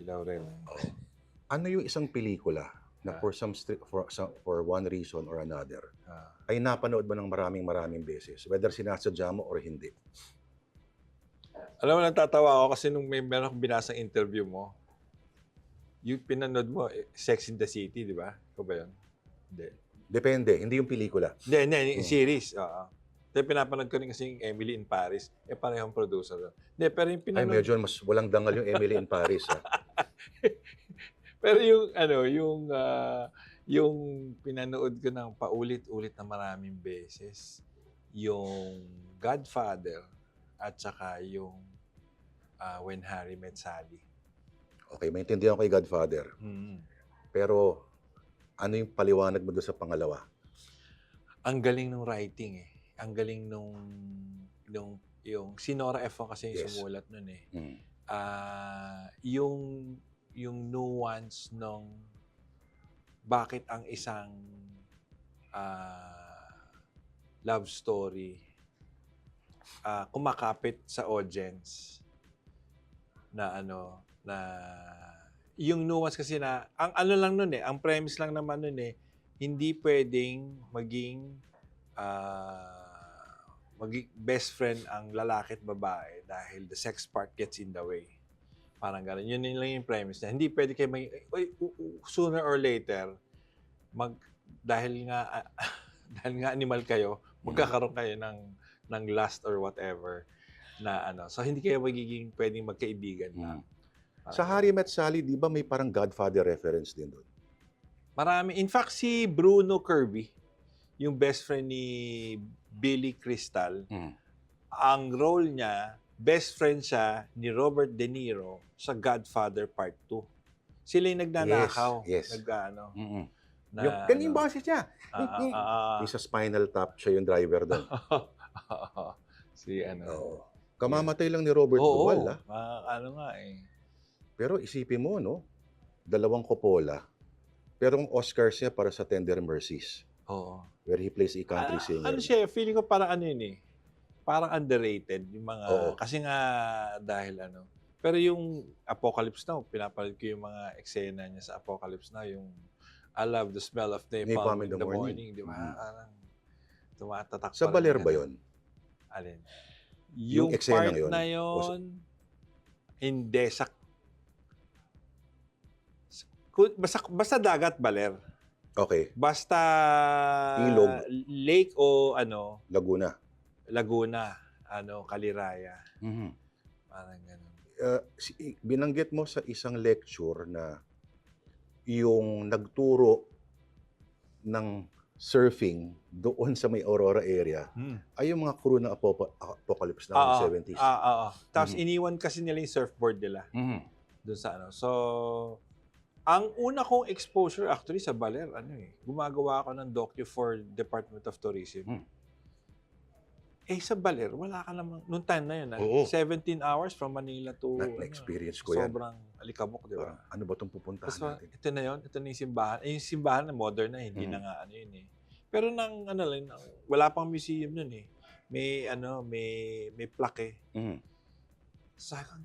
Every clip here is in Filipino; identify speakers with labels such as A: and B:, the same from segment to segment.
A: Laurel.
B: Oh. Ano yung isang pelikula na for one reason or another ay napanood mo ng maraming beses, whether sinasadya mo or hindi?
A: Alam mo, natatawa ako kasi nung meron akong binasang interview mo, yung pinanood mo, Sex in the City, di ba? Ikaw ba yun? Hindi.
B: Depende, hindi yung pelikula.
A: Hindi, series. Then pinapanood ko rin kasi yung Emily in Paris. Parehong producer doon. Hindi, pero yung
B: Ay,
A: pinanood...
B: medyo mas walang dangal yung Emily in Paris.
A: Pero yung pinanood ko ng paulit-ulit na maraming beses, yung Godfather at saka yung When Harry Met Sally.
B: Okay, maintindihan ko kay Godfather. Pero ano yung paliwanag mo doon sa pangalawa?
A: Ang galing ng writing eh. Ang galing yung si Nora Ephron kasi yung sumulat nun eh. Yung nuance nung bakit ang isang love story kumakapit sa audience na yung nuance kasi na ang lang nun eh, ang premise lang naman nun eh, hindi pwedeng maging best friend ang lalaki at babae dahil the sex part gets in the way. Parang gano'n. Yun lang yung premise niya. Hindi pwede kayo sooner or later, dahil nga animal kayo, magkakaroon kayo ng lust or whatever na So, hindi kayo pwedeng magkaibigan na.
B: Sa Harry Met Sally, di ba may parang Godfather reference din doon?
A: Marami. In fact, si Bruno Kirby, yung best friend ni Billy Crystal, ang role niya, best friend siya ni Robert De Niro sa Godfather Part 2. Sila yung nagnanakaw.
B: Yes. Ganun yung boses niya. Sa Spinal Tap, siya yung driver doon. Kamamatay lang ni Robert Duvall.
A: Nga eh.
B: Pero isipin mo, no? 2 Coppola. Pero ang Oscars niya para sa Tender Mercies. Where he plays a country singer.
A: Ano siya, feeling ko parang parang underrated yung mga, kasi nga dahil Pero yung Apocalypse Now, pinapanood ko yung mga eksena niya sa Apocalypse Now, yung I love the smell of napalm in the morning, di ba? Parang tumatatak
B: sa Baler ba yun?
A: Alin? Yung part na yun, hindi. Basta dagat, Baler.
B: Okay.
A: Basta
B: Ilog.
A: lake o
B: Laguna,
A: Kaliraya. Parang ganun.
B: Binanggit mo sa isang lecture na yung nagturo ng surfing doon sa may Aurora area ay yung mga crew ng Apocalypse Now ng 70s.
A: Tapos iniwan kasi nila yung surfboard nila doon sa So, ang una kong exposure actually sa Baler, gumagawa ako ng docu for Department of Tourism. Sa Baler, wala ka namang, noong time na yun, 17 hours from Manila to...
B: Na-experience ko yan.
A: Sobrang alikabok, di ba?
B: Ano ba itong pupuntahan natin?
A: Ito na yun, ito na yung simbahan. Yung simbahan na modern na, hindi na nga yun eh. Pero wala pang museum nun eh. May plaque eh. Sa ang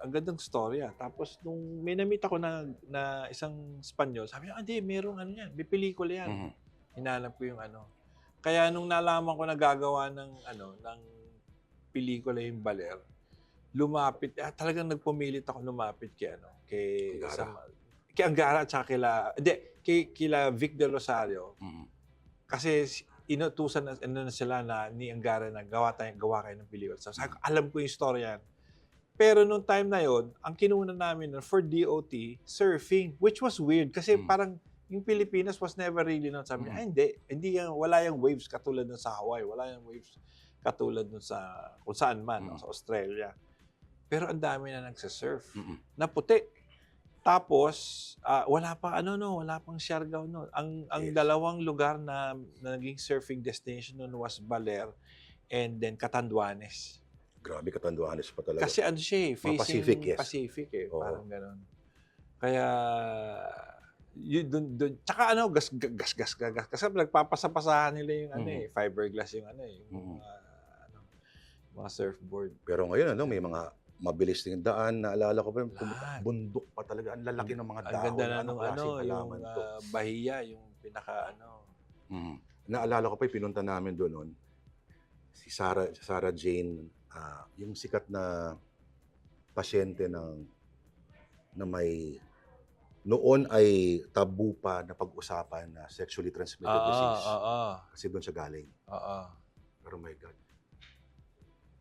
A: gandang storya. Tapos nung may na-meet ako na isang Espanyol, sabi niya, hindi, merong yan, may pelikula yan. Hinanap ko yung Kaya nung nalaman ko na gagawa ng pelikula yung Baler, lumapit, talagang nagpumilit ako lumapit kay Angara at saka kila Vic De Rosario. Kasi inutusan na sila ni Angara na gawa kayo ng pelikula. So, alam ko yung story yan. Pero nung time na yon, ang kinuna namin for DOT, surfing, which was weird kasi parang yung Pilipinas was never really known. Sabi niya, hindi wala yung waves katulad nun sa Hawaii, wala yung waves katulad nun sa kung saan man, sa Australia. Pero ang dami na nagsasurf, na puti. Tapos, wala pang Siargao noon. Ang dalawang lugar na naging surfing destination noon was Baler and then Catanduanes.
B: Grabe, Catanduanes pa talaga.
A: Kasi siya facing Pacific eh, parang gano'n. Kaya, doon tsaka gas. Kasi nagpapasa-pasahan nila yung fiberglass yung mga surfboard.
B: Pero ngayon may mga mabilis na yung daan. Naalala ko pa,
A: Lahat.
B: bundok pa talaga. Ang lalaki ng mga
A: Ang
B: dahon.
A: ganda na
B: Anong
A: nung
B: klaseng
A: yung
B: halaman to?
A: Bahiya, yung pinaka
B: Naalala ko pa, pinunta namin doon noon. Si Sarah Jane, yung sikat na pasyente na may noon ay tabu pa na pag-usapan na sexually transmitted disease. Kasi doon siya galing. Pero my God.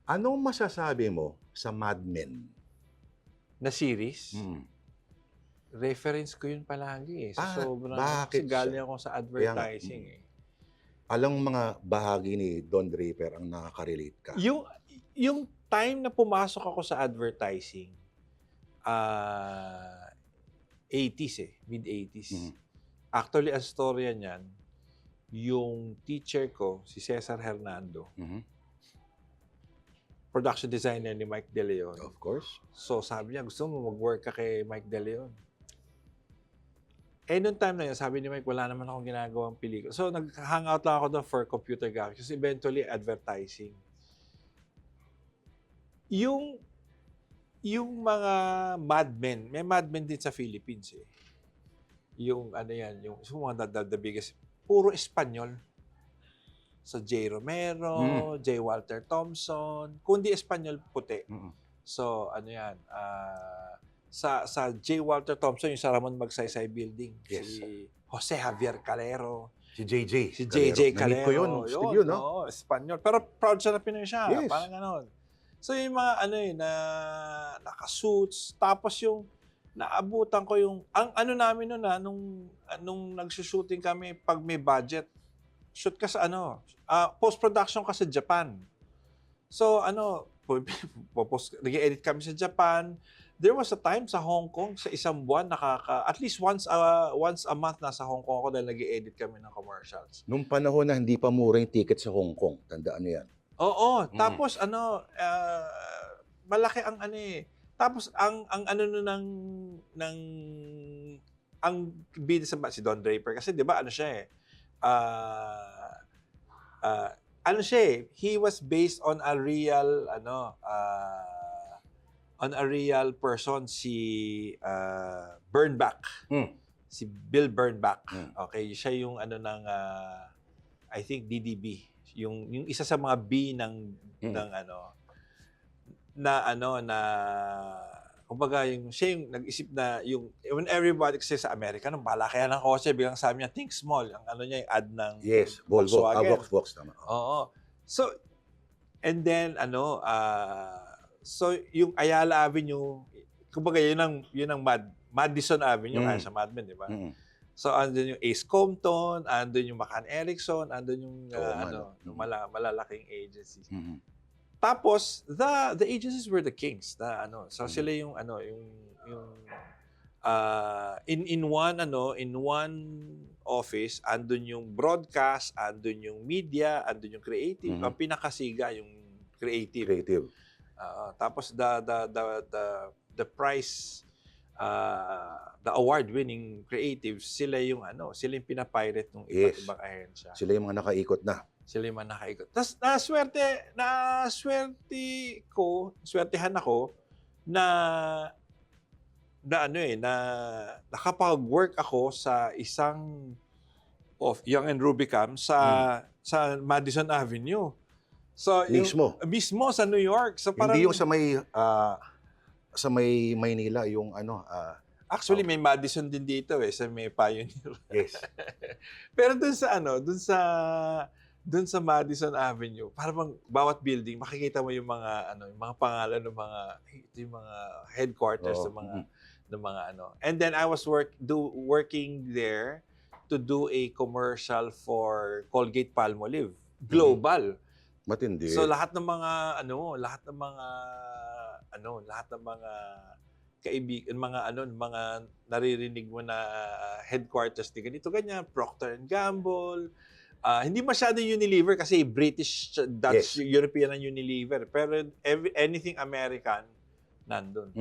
B: Anong masasabi mo sa Mad Men?
A: Na series? Reference ko yun palagi eh. Sobrang,
B: bakit
A: kasi galing
B: siya?
A: ako sa advertising eh.
B: Alang mga bahagi ni Don Draper ang nakaka-relate ka?
A: Yung time na pumasok ako sa advertising, 80s eh, mid-80s. Actually, ang storya niyan, yung teacher ko, si Cesar Hernando, production designer ni Mike De Leon.
B: Of course.
A: So sabi niya, gusto mo mag-work ka kay Mike De Leon? Noong time na yun, sabi ni Mike, wala naman akong ginagawang pelikula. So nag-hangout lang ako doon for computer graphics. Eventually, advertising. Yung mga Mad Men, may Mad Men din sa Philippines eh. Yung yung mga the biggest, puro Espanyol. So J. Romero, J. Walter Thompson, kundi Espanyol puti. So sa J. Walter Thompson, yung sa Ramon Magsaysay Building,
B: Yes.
A: si Jose Javier Calero,
B: Si JJ.
A: si JJ
B: Namiit
A: Calero.
B: ko yun, studio, no?
A: Oo, Espanyol. Pero proud siya na Pinoy siya.
B: Yes.
A: Parang ganon. So yung mga na naka-suits, tapos yung naabutan ko yung, ang namin noon nung nagsushooting kami, pag may budget, shoot ka sa post-production ka sa Japan. So nag-edit kami sa Japan. There was a time sa Hong Kong, sa isang buwan, at least once a month nasa Hong Kong ako dahil nag-edit kami ng commercials.
B: Nung panahon na hindi pa mura yung ticket sa Hong Kong, tandaan niyo yan.
A: Oo, tapos malaki ang tapos ang ang bida sa si Don Draper kasi 'di ba siya he was based on a real person, si Bernbach. Si Bill Bernbach. Okay, siya yung I think DDB. Yung isa sa mga B ng kumbaga siya yung nag-isip na yung when everybody kasi sa Amerika nung balakayan ng kotse biglang sabi niya think small ang niya yung ad ng
B: Volvo,
A: Volkswagen.
B: tama.
A: Oo. So and then so yung Ayala Avenue kumbaga yun ang Madison Avenue kaya sa Mad Men, di ba? So, andun yung Ace Compton, andun yung McCann Erickson, andun yung malalaking agencies. Tapos, the agencies were the kings. So, sila yung in one office, andun yung broadcast, andun yung media, andun yung creative. Ang pinakasiga yung creative. Tapos, the prize, the award-winning creatives, sila yung pinapirate ng iba't ibang ahensya.
B: Sila yung mga nakaikot na.
A: Tapos swertehan ako na nakapag-work ako sa isang Young and Rubicam sa Madison Avenue. So mismo sa New York. So parang
B: hindi yung sa may Maynila yung
A: actually may Madison din dito sa may Pioneer.
B: Yes.
A: Pero dun sa Madison Avenue, parang bawat building makikita mo yung mga yung mga pangalan ng yung mga headquarters ng mga And then I was working there to do a commercial for Colgate Palmolive, global.
B: Matindi.
A: So lahat ng mga kaibigan, mga naririnig mo na headquarters ni ganito ganyan, Procter & Gamble, hindi masyado Unilever kasi British, Dutch, European ang Unilever, pero anything American nandun.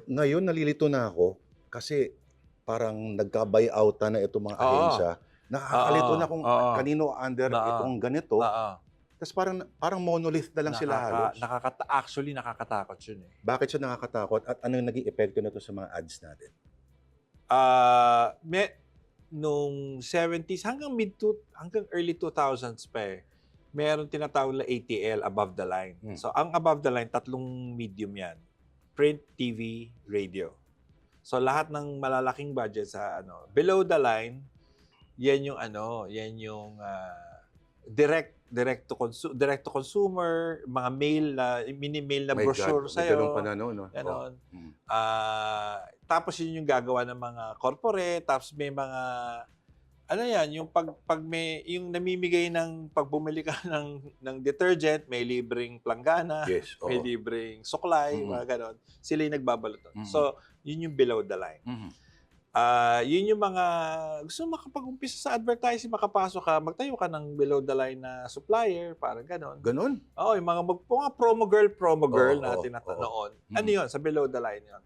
B: Ngayon nalilito na ako kasi parang nagka-buyoutan na itong mga ahensya. Nakakalito na kung kanino under itong ganito. Tapos parang monolith na lang sila halos.
A: Actually, nakakatakot yun eh.
B: Bakit siya nakakatakot at anong naging epekto nito sa mga ads natin?
A: Nung 70s hanggang early 2000s pa eh, meron tinatawag na ATL, above the line. So ang above the line, tatlong medium yan. Print, TV, radio. So lahat ng malalaking budget sa below the line, yan yung direct to consumer, mga mini-mail na
B: My
A: brochure
B: God,
A: sa iyo.
B: ganun pa na, no?
A: Ganon. Tapos yun yung gagawa ng mga corporate, tapos may mga yung pag may yung namimigay ng pag bumili ka ng detergent, may libreng planggana,
B: Yes,
A: may libreng suklay, mga ganon. Sila yung nagbabalot. So, yun yung below the line. Yun yung mga gusto makapag-umpisa sa advertising, makapasok ka, magtayo ka ng below the line na supplier, parang ganon.
B: Ganon?
A: Oo, yung mga promo girl na tinatanoon. Ano yun? Sa below the line yun.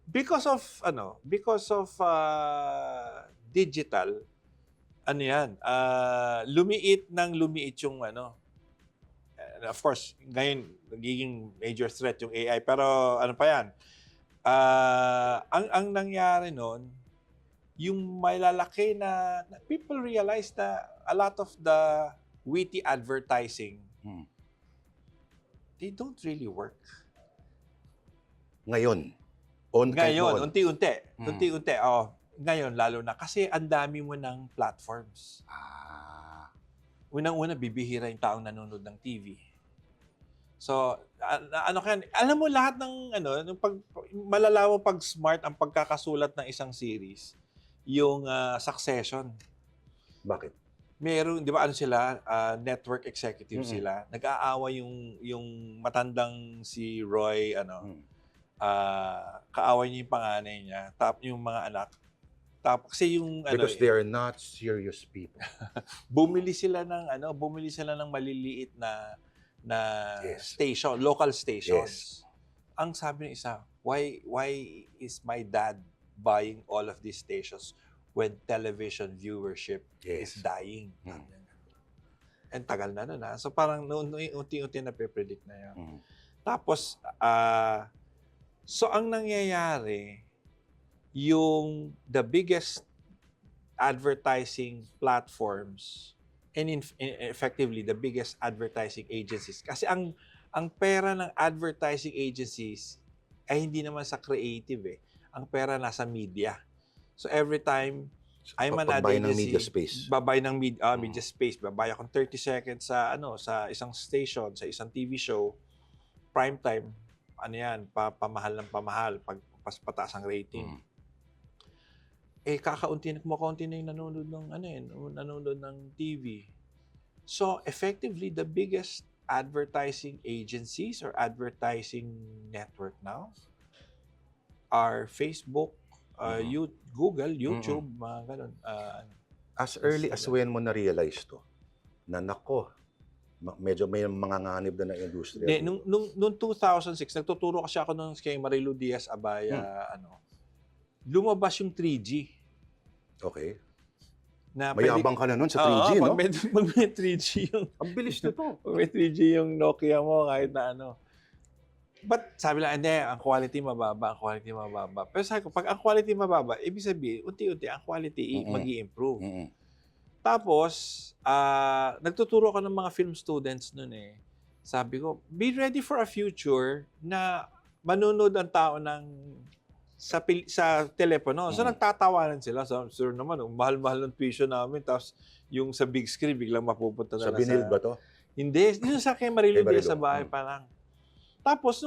A: Because of digital, lumiit yung of course, ngayon nagiging major threat yung AI, pero ano pa yan? Ang nangyari noon, yung may lalaki na people realize na a lot of the witty advertising, they don't really work.
B: Ngayon,
A: unti-unti. Ngayon, lalo na. Kasi ang dami mo ng platforms. Unang-una, bibihira yung taong nanonood ng TV. So, alam mo lahat ng, malalaman pag smart ang pagkakasulat ng isang series, yung Succession.
B: Bakit?
A: Meron, di ba sila, network executive sila. Nag-aawa yung matandang si Roy, kaaway niya yung panganay niya, tapos yung mga anak. Tapos kasi yung
B: because they are not serious people.
A: bumili sila ng maliliit na station, local stations. Ang sabi ng isa, why is my dad buying all of these stations when television viewership is dying? And tagal na nun. So parang unti-unti na pe-predict na yan. Tapos so ang nangyayari, yung the biggest advertising platforms and effectively the biggest advertising agencies, kasi ang pera ng advertising agencies ay hindi naman sa creative ang pera nasa media. So every time I'm an ad agency,
B: ng media space.
A: babay ng media space, babay akong 30 seconds sa sa isang station, sa isang TV show, prime time, pamahal ng pamahal pag pataas ang rating. Kumakaunti na yung nanonood ng TV. So, effectively, the biggest advertising agencies or advertising network now are Facebook, Google, YouTube, mga ganun.
B: As early as when mo na-realize to, na medyo may mga nganib na industriya.
A: Nung 2006, nagtuturo kasi ako kay Marilu Diaz Abaya, lumabas yung 3G.
B: Okay.
A: Na
B: mayabang ka na nun sa 3G, no?
A: Pag may 3G yung...
B: Ang bilis na to.
A: Pag may 3G yung Nokia mo, kahit na But sabi lang, hindi, ang quality mababa. Pero sabi ko, pag ang quality mababa, ibig sabihin, unti-unti, ang quality mag-i-improve. Tapos, nagtuturo ako ng mga film students nun Sabi ko, be ready for a future na manunod ang tao sa telepono. So, nagtatawanan sila. So, sure naman, mahal-mahal ng tuition namin. Tapos, yung sa big screen, biglang mapupunta na
B: sa Binil ba to?
A: Hindi. Yun sa kay Marilu Diaz sa bahay pa lang. Tapos,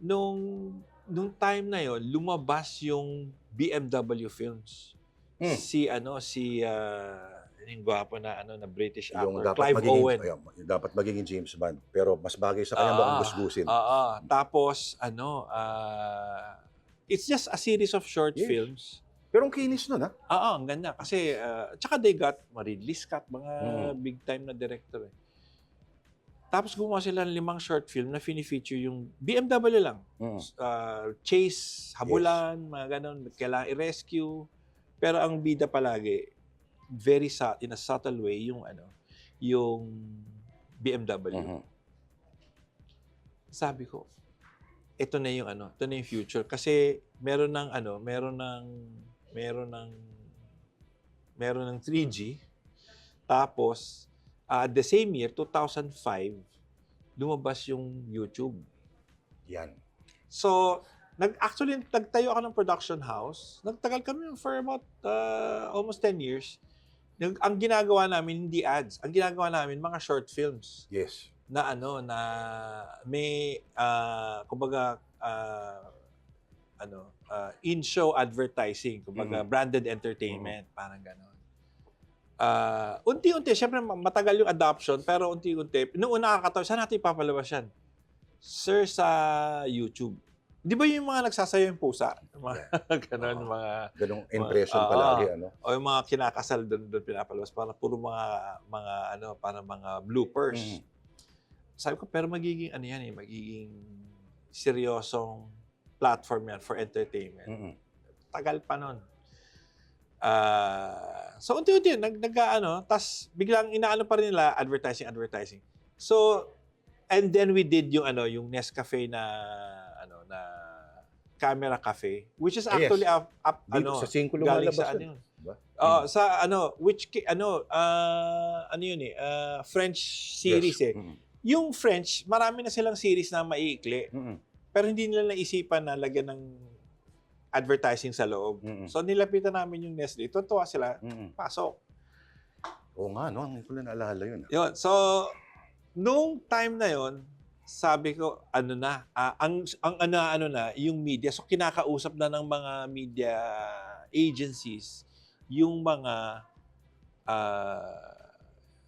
A: nung time na yon, lumabas yung BMW films. Yung gwapo na British actor, Clive Owen.
B: Dapat magiging James Bond, pero mas bagay sa kanya bang gusgusin.
A: Tapos it's just a series of short films.
B: Pero ang kinis nun,
A: ang ganda kasi tsaka they got Ridley Scott, mga big time na director Tapos gumawa sila ng 5 short film na fini-feature yung BMW lang. Chase, habulan, mga ganon, kailangan i-rescue. Pero ang bida palagi, in a subtle way, yung BMW.
B: Mhm.
A: Sabi ko, ito na yung future kasi meron ng 3G. Tapos at the same year, 2005, lumabas yung YouTube.
B: Yan.
A: So, actually nagtayo ako ng production house. Nagtagal kami for about almost 10 years. Ang ginagawa namin hindi ads. Ang ginagawa namin mga short films
B: Yes.
A: na na may kumbaga in-show advertising, kumbaga branded entertainment, parang gano'n. Unti-unti, syempre matagal yung adoption, pero unti-unti, noong una nakakatawa, saan natin ipapalabas yan? Sir, sa YouTube. Di ba yung mga nagsasayaw yung pusa? Ganon, mga...
B: Ganong impression palagi, ano?
A: O yung mga kinakasal doon pinapalabas, para puro para mga bloopers. Sabi ko, pero magiging magiging seryosong platform yan for entertainment. Tagal pa nun. So unti-unti tas biglang inaano pa rin nila advertising. So and then we did yung Nescafe na camera cafe, which is actually
B: dito sa 5
A: galing
B: lumalabas
A: sa
B: yun. Diba?
A: French series Yung French, marami na silang series na maiikli. Pero hindi nila naisipan na lagyan ng advertising sa loob. So nilapitan namin yung Nestle. Tutuwa sila, pasok.
B: Oo nga, no? Hindi ko na naalala yun.
A: Yun. So, nung time na yon, sabi ko, yung media. So, kinakausap na ng mga media agencies yung mga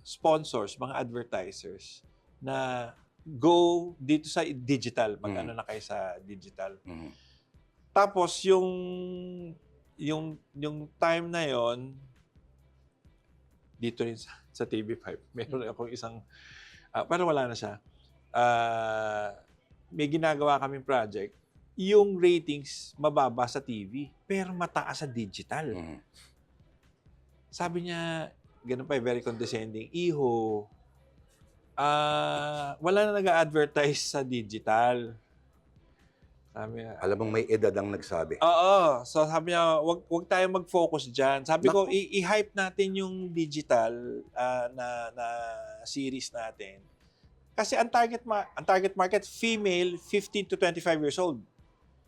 A: sponsors, mga advertisers na go dito sa digital. Mag-ano na kayo sa digital. Tapos, yung time na yon, dito rin sa TV5, meron akong isang, pero wala na siya. May ginagawa kaming project, yung ratings mababa sa TV, pero mataas sa digital. Sabi niya, ganun pa, very condescending, Iho, wala na nag-advertise sa digital. Sabi niya,
B: alam mong may edad ang nagsabi.
A: Oo. So sabi niya, wag tayo mag-focus dyan. Sabi ko, i-hype natin yung digital na series natin. Kasi ang target market, female 15 to 25 years old.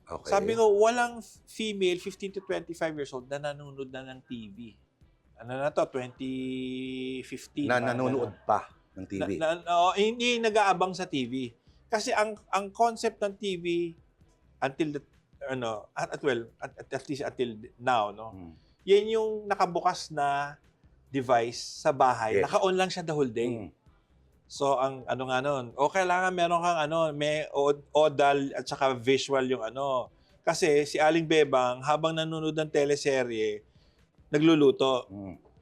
B: Okay.
A: Sabi ko, walang female 15 to 25 years old na nanonood na ng TV. Ano na to, 2015.
B: Na nanonood pa ng TV.
A: Hindi nag-aabang sa TV. Kasi ang concept ng TV until at least until now, no? Yan yung nakabukas na device sa bahay.
B: Yes.
A: Naka-on lang siya the whole day. So, ang nga nun, kailangan meron kang may odal at saka visual yung Kasi si Aling Bebang, habang nanonood ng teleserye, nagluluto.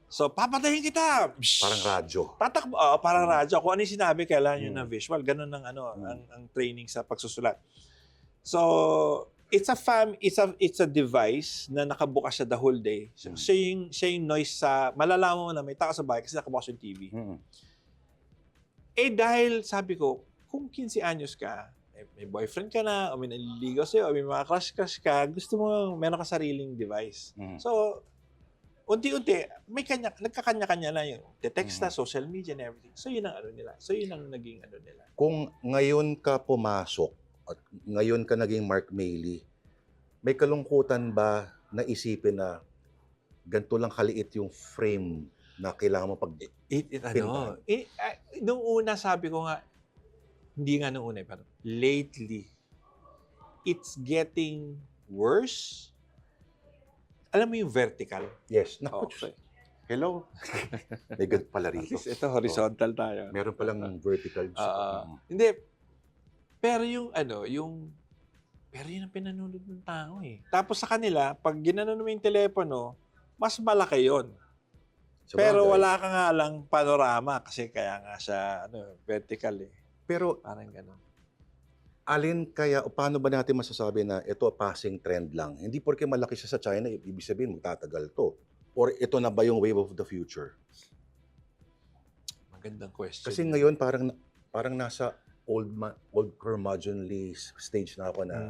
A: So, papatayin kita!
B: Parang radyo.
A: Tatakbo, parang radyo. Kung ano yung sinabi, kailangan yun ng visual. Ganun ang training sa pagsusulat. So, it's a device na nakabukas siya the whole day. So, siya yung noise sa, malalaman mo na may tao sa bahay kasi nakabukas yung TV. Dahil sabi ko, kung 15 anyos ka, may boyfriend ka na, o may naliligaw sa'yo, o may mga crush ka, gusto mo meron ka sariling device. So, unti-unti, nagkakanya-kanya na yung text na, social media and everything. So, yun ang nila. So, yun ang naging nila.
B: Kung ngayon ka pumasok, at ngayon ka naging Mark Mayley, may kalungkutan ba na isipin na ganito lang kaliit yung frame na kailangan mo pintahan?
A: Nung una, sabi ko nga, hindi nga nung una, pero lately, it's getting worse. Alam mo yung vertical?
B: Yes. Naku, hello. May ganito pala rito.
A: Ito, horizontal tayo.
B: Meron palang vertical.
A: Hindi. Pero yung pero yun ang pinanonood ng tao eh. Tapos sa kanila, pag ginanon mo yung telepono, mas malaki yun. Pero wala ka nga lang panorama kasi kaya nga siya vertical eh.
B: Pero
A: parang gano'n.
B: Alin kaya o paano ba natin masasabi na ito passing trend lang? Hindi porke malaki siya sa China, ibig sabihin magtatagal to. Or ito na ba yung wave of the future?
A: Magandang question.
B: Kasi ngayon parang nasa old curmudgeonly stage na ako na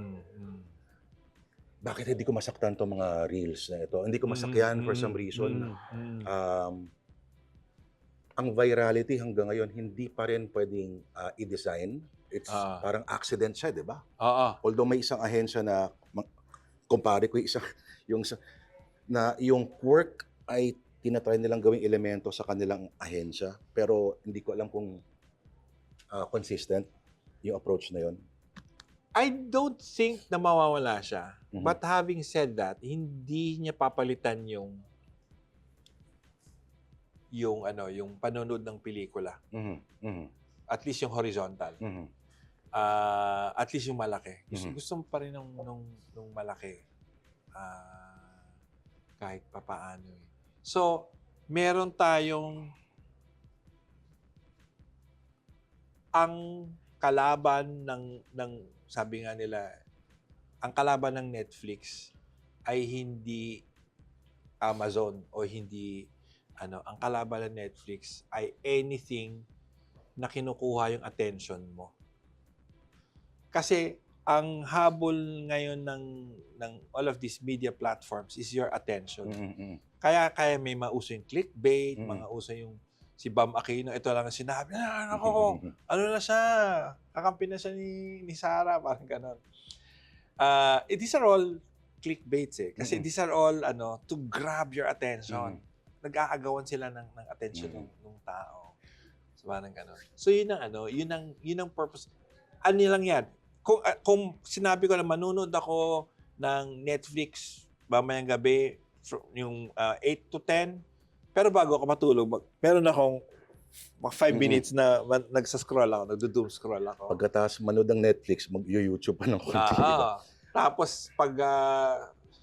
B: bakit hindi ko masaktan tong mga reels na ito? Hindi ko masakyan for some reason. Ang virality hanggang ngayon hindi pa rin pwedeng i-design. It's parang accident siya, 'di ba? Although may isang ahensya na kumpare ko yung quirk ay tinatry nilang gawing elemento sa kanilang ahensya, pero hindi ko alam kung consistent yung approach na yon.
A: I don't think na mawawala siya. But having said that, hindi niya papalitan yung panonood ng pelikula. At least yung horizontal. At least yung malaki. Gusto mo pa rin nung malaki. Kahit papaano. So, meron tayong ang kalaban ng sabi nga nila, ang kalaban ng Netflix ay hindi Amazon o hindi ang kalaban ng Netflix ay anything na kinukuha yung attention mo. Kasi ang habol ngayon ng all of these media platforms is your attention. Kaya may mauso yung clickbait, mga uso yung si Bam Aquino, ito lang ang sinabi, ano na siya, kakampi na siya ni Sarah, parang ganon. These are all clickbaits eh. Kasi these are all to grab your attention. Nag-aagawan sila ng attention ng tao. So parang ganon. So yun ang purpose. Ano lang yan? Kung sinabi ko na manunod ako ng Netflix mamayang gabi, yung 8 to 10, pero bago ako matulog, meron akong 5 minutes na nagsascroll ako, nagdo-doom scroll ako.
B: Pagkatapos manood ng Netflix, mag-YouTube pa ng konti. Diba?
A: Tapos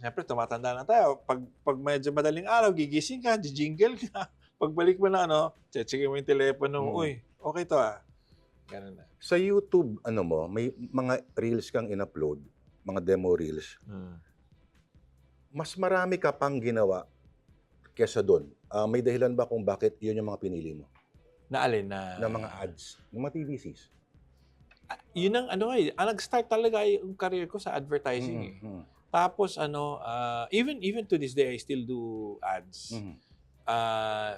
A: siyempre tumatanda na tayo, pag medyo madaling araw, gigising ka, jingle ka. Pagbalik mo na check mo yung telepono, uy, okay to Ganun na.
B: Sa YouTube, may mga reels kang in-upload, mga demo reels. Mas marami ka pang ginawa kesa doon. May dahilan ba kung bakit yun yung mga pinili mo?
A: Na alin na?
B: Na mga ads, ng mga TVCs.
A: Yun ang nag-start talaga yung career ko sa advertising Tapos even to this day I still do ads.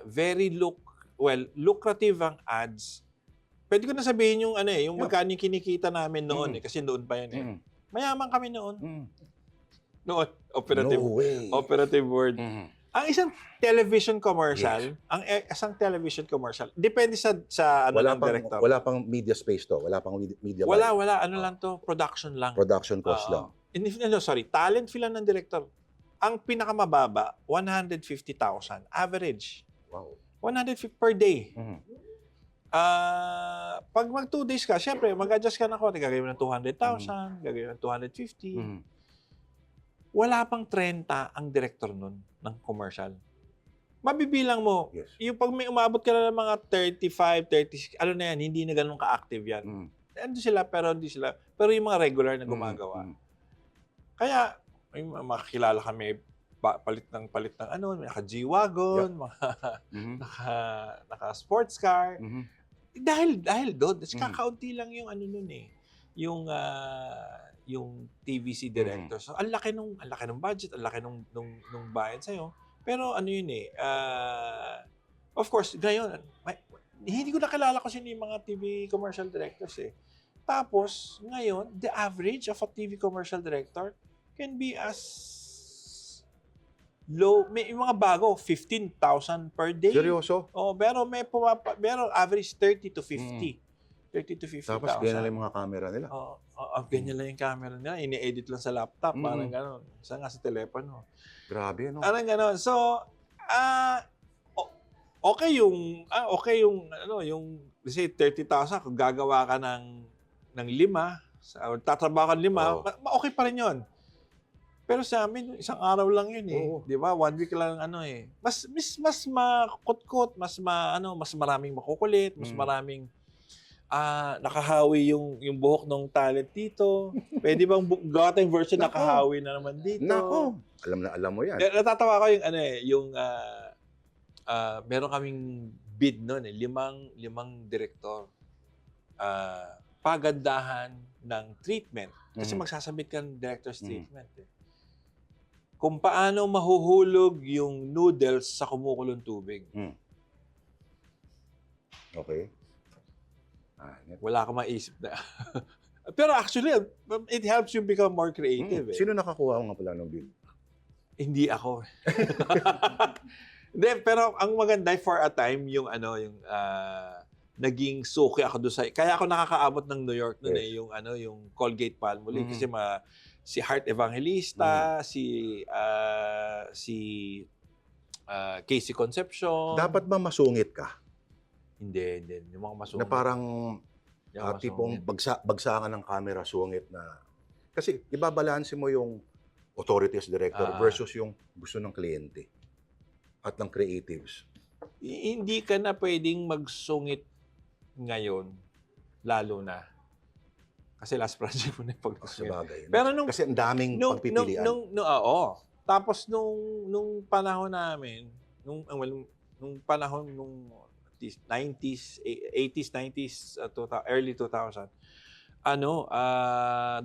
A: Very lucrative ang ads. Pwede ko na sabihin yung yung magkano yung kinikita namin noon kasi noon pa yan Mayaman kami noon. Noon, operative word. Ang isang television commercial, depende sa ng director.
B: Wala pang media space to, wala pang media.
A: Wala, lang to, production lang.
B: Production cost lang.
A: Talent fee lang ng director. Ang pinakamababa, 150,000 average.
B: Wow.
A: 150 per day. Pag mag 2 days ka, syempre mag-adjust ka na konti, gagawin mo ng 200,000, gagawin mo ng 250. Wala pang 30 ang director nun ng commercial. Mabibilang mo, yung pag may umabot ka na ng mga 35, 36, hindi na ganun ka-active yan. Ando sila, pero yung mga regular na gumagawa. Kaya, makakilala kami, palit ng may naka-G-Wagon, naka-sports car. Dahil doon, kakaunti lang yung nun yung TVC director. So, ang laki nung budget, ang laki nung bayad sa'yo. Pero of course, ngayon, hindi ko nakilala ko sino yung mga TV commercial directors Tapos, ngayon, the average of a TV commercial director can be as low, may mga bago, 15,000 per day.
B: Seryoso?
A: Pero pero average 30 to 50. 30 to 50,000.
B: Tapos ganyan lang yung mga camera nila.
A: Ganyan lang yung camera nila. Ini-edit lang sa laptop. Parang gano'n. Isa nga sa telepono.
B: Grabe, no?
A: Parang gano'n. So, okay yung, say, 30,000, kung gagawa ka ng 5, tatrabaho ka 5, okay pa rin yun. Pero sa amin, isang araw lang yun Di ba? 1 week lang Mas makutkot, mas maraming makukulit, mas maraming nakahawi yung buhok ng talent dito. Pwede bang gawa tayong version nakahawi na naman dito?
B: Nako! Alam mo yan.
A: Natatawa ko yung meron kaming bid nun eh. Limang direktor. Pagandahan ng treatment. Kasi magsasabit ka ng director's treatment eh. Kung paano mahuhulog yung noodles sa kumukulong tubig.
B: Okay.
A: Wala ka maisip na. Pero actually, it helps you become more creative. Eh.
B: Sino nakakuha nga pala ng bid?
A: Hindi ako. Hindi, pero ang maganda for a time yung naging suki ako doon sa kaya ako nakakaabot ng New York noon eh yung Colgate Palmolive kasi si Heart Evangelista, si Casey Concepcion.
B: Dapat ba masungit ka?
A: Hindi. Yung mga masungit.
B: Na parang tipong bagsakan ng camera sungit na kasi ibabalanse mo yung authority as director versus yung gusto ng kliyente at ng creatives.
A: Hindi ka na pwedeng magsungit ngayon, lalo na. Kasi last project mo na yung pagsungit.
B: Sabagay.
A: Pero
B: kasi ang daming pagpipilian.
A: Oo. Tapos nung panahon namin, nung panahon nung 90s, 80s, 90s, early 2000,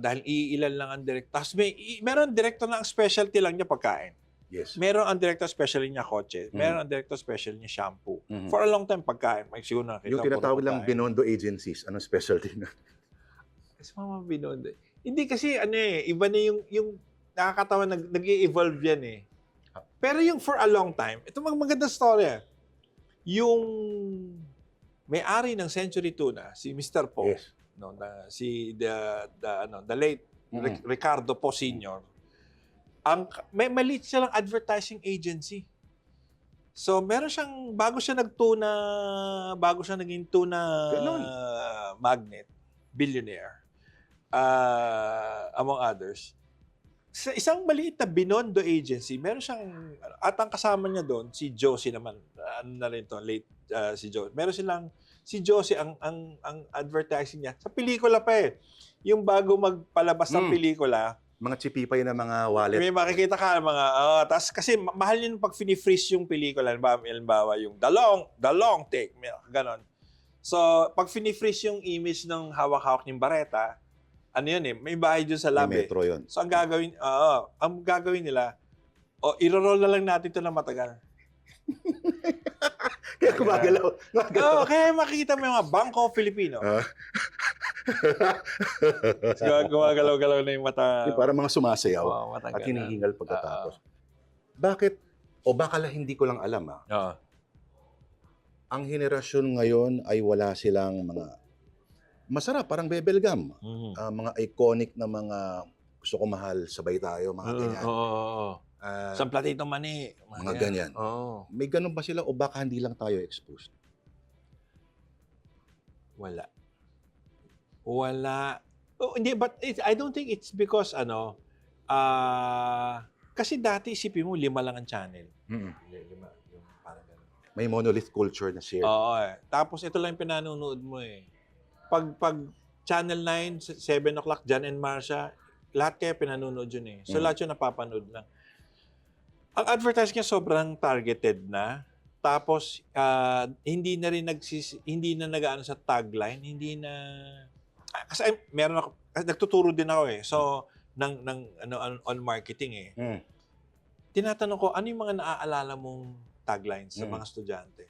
A: dahil iilan lang ang director. Tapos meron director na ang specialty lang niya pagkain.
B: Yes.
A: Meron ang director special niya kotse. Meron ang director special niya shampoo. For a long time pagkain. May siguro nakita
B: yung tinatawag lang Binondo agencies, anong specialty na?
A: Kasi mga Binondo. Hindi kasi iba na yung nakakatawa nag-i-evolve yan eh. Pero yung for a long time, ito maganda story. Yung may-ari ng Century Tuna, si Mr. Po,
B: Yes.
A: the late Ricardo Po Sr., may maliit silang advertising agency. So, meron siyang, bago siya naging tuna magnet, billionaire, among others, sa isang maliit na Binondo agency, meron siyang, at ang kasama niya doon, si Josie naman, late si Josie. Meron silang, si Josie, ang advertising niya, sa pelikula pa eh. Yung bago magpalabas ng pelikula,
B: mga chipipay na mga wallet.
A: may makikita ka tas kasi mahal yun pag fini-freeze yung pelikula. Halimbawa yung the long take, ganon. So, pag fini-freeze yung image ng hawak-hawak ng bareta, yun eh, may bahay dyan sa lab
B: May metro yun.
A: So, ang gagawin nila, iro-roll na lang natin ito na matagal.
B: Kaya gumagalaw.
A: Kaya makikita mo yung mga Bangko Filipino. Gumagalaw-galaw na yung mata.
B: Para mga sumasayaw at
A: matagal
B: hinihingal pagkatapos. Bakit? O baka hindi ko lang alam ang henerasyon ngayon ay wala silang mga masarap, parang bebelgam. Mga iconic na mga gusto ko mahal, sabay tayo, mga ganyan.
A: Sa platitong mani.
B: Mga ganyan. May ganun ba sila o baka hindi lang tayo exposed?
A: Wala. Hindi, but I don't think it's because kasi dati isipin mo 5 lang ang channel. 5, yung parang ganun.
B: May monolith culture na shared.
A: Oo Tapos ito lang yung pinanonood mo eh. Pag Channel 9, 7 o'clock, John and Marcia, lahat kaya pinanonood yun eh. So lahat yun napapanood lang. Ang advertising niya sobrang targeted na. Tapos hindi na nag-aano sa tagline, hindi na kasi meron ako nagtuturo din ako eh. So on marketing eh. Tinatanong ko ano yung mga naaalala mong taglines sa mga estudyante.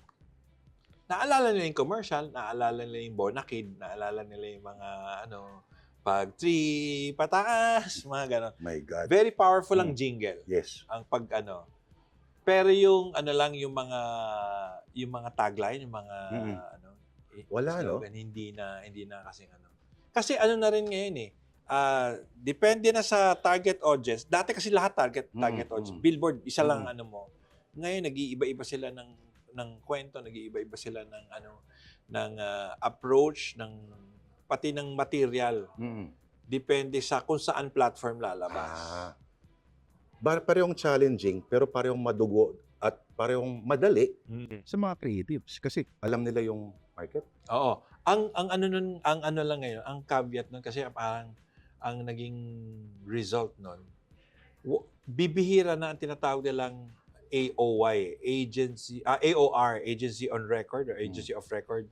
A: Naalala nila yung commercial, naalala nila yung Bonakid, naalala nila yung mga pag 3 pataas, mga gano'n.
B: My God.
A: Very powerful ang jingle.
B: Yes.
A: Ang Pero yung yung mga tagline, yung mga
B: wala
A: slogan, hindi na kasing Kasi na rin ngayon eh. Depende na sa target audience. Dati kasi lahat target audience. Billboard, isa lang mo. Ngayon nag-iiba-iba sila ng kwento, nag-iiba-iba sila ng approach, pati ng material. Depende sa kung saan platform lalabas.
B: Parehong challenging, pero parehong madugo at parehong madali sa mga creatives kasi alam nila yung market.
A: Oo. Ang ano lang ngayon, ang caveat nun kasi parang ang naging result nun, bibihira na ang tinatawag nilang AOY, AOR, Agency on Record or Agency of Record.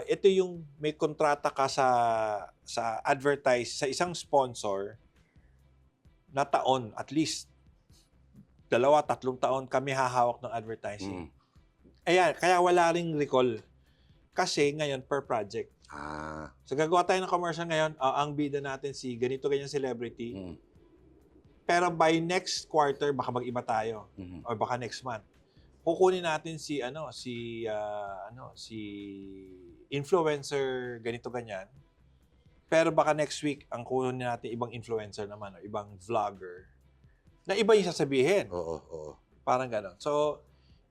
A: Ito yung may kontrata ka sa sa isang sponsor na taon, at least 2-3 taon kami hahawak ng advertising. Ayan, kaya wala ring recall. Kasi ngayon per project. So gagawa tayo ng commercial ngayon, ang bida natin si ganito ganyan celebrity. Pero by next quarter baka mag-iba tayo or baka next month. Kukunin natin si influencer ganito ganyan. Pero baka next week ang kunin natin ibang influencer naman o ibang vlogger na iba yung sasabihin.
B: Oo.
A: Parang gano'n. So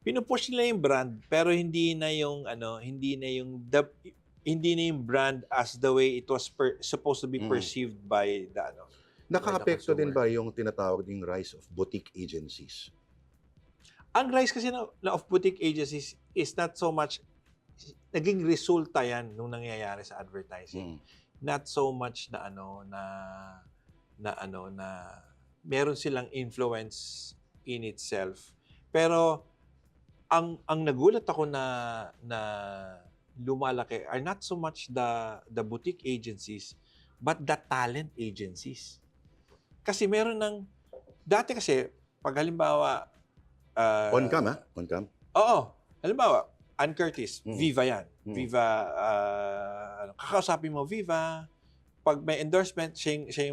A: pinupush nila yung brand pero hindi na yung brand as the way it was supposed to be perceived by the
B: Naka-apekto din
A: consumer.
B: ba yung tinatawag ding rise of boutique agencies?
A: Ang rise kasi of boutique agencies is not so much naging resulta yan nung nangyayari sa advertising. Not so much na meron silang influence in itself. Pero ang nagulat ako na lumalaki are not so much the boutique agencies but the talent agencies. Kasi meron dati kasi pag halimbawa
B: On-cam, ha? On-cam?
A: Oo. Halimbawa, Ann Curtis, Viva yan. Viva, kakausapin mo Viva. Pag may endorsement, sila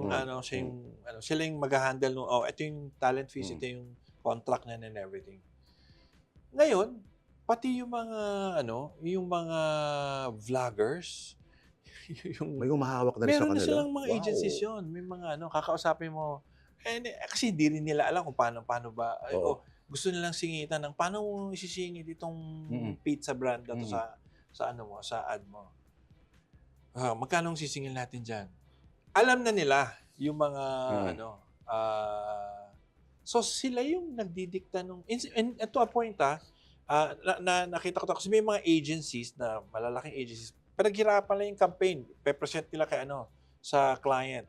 A: yung mag-handle nung, ito yung talent fees, ito yung contract na and everything. Ngayon, pati yung mga vloggers,
B: May humahawak na rin sa
A: meron
B: kanila.
A: na silang mga agencies yun. May mga kakausapin mo. Kasi hindi rin nila alam kung paano ba. Gusto nilang singitan ng paano mo isisingit itong pizza brand na to sa ad mo. Magkano ang sisingil natin dyan? Alam na nila yung mga so sila yung nagdidikta nung to a point na nakita ko to kasi may mga agencies na malalaking agencies pinaghirapan lang yung campaign, pe-present nila kay sa client.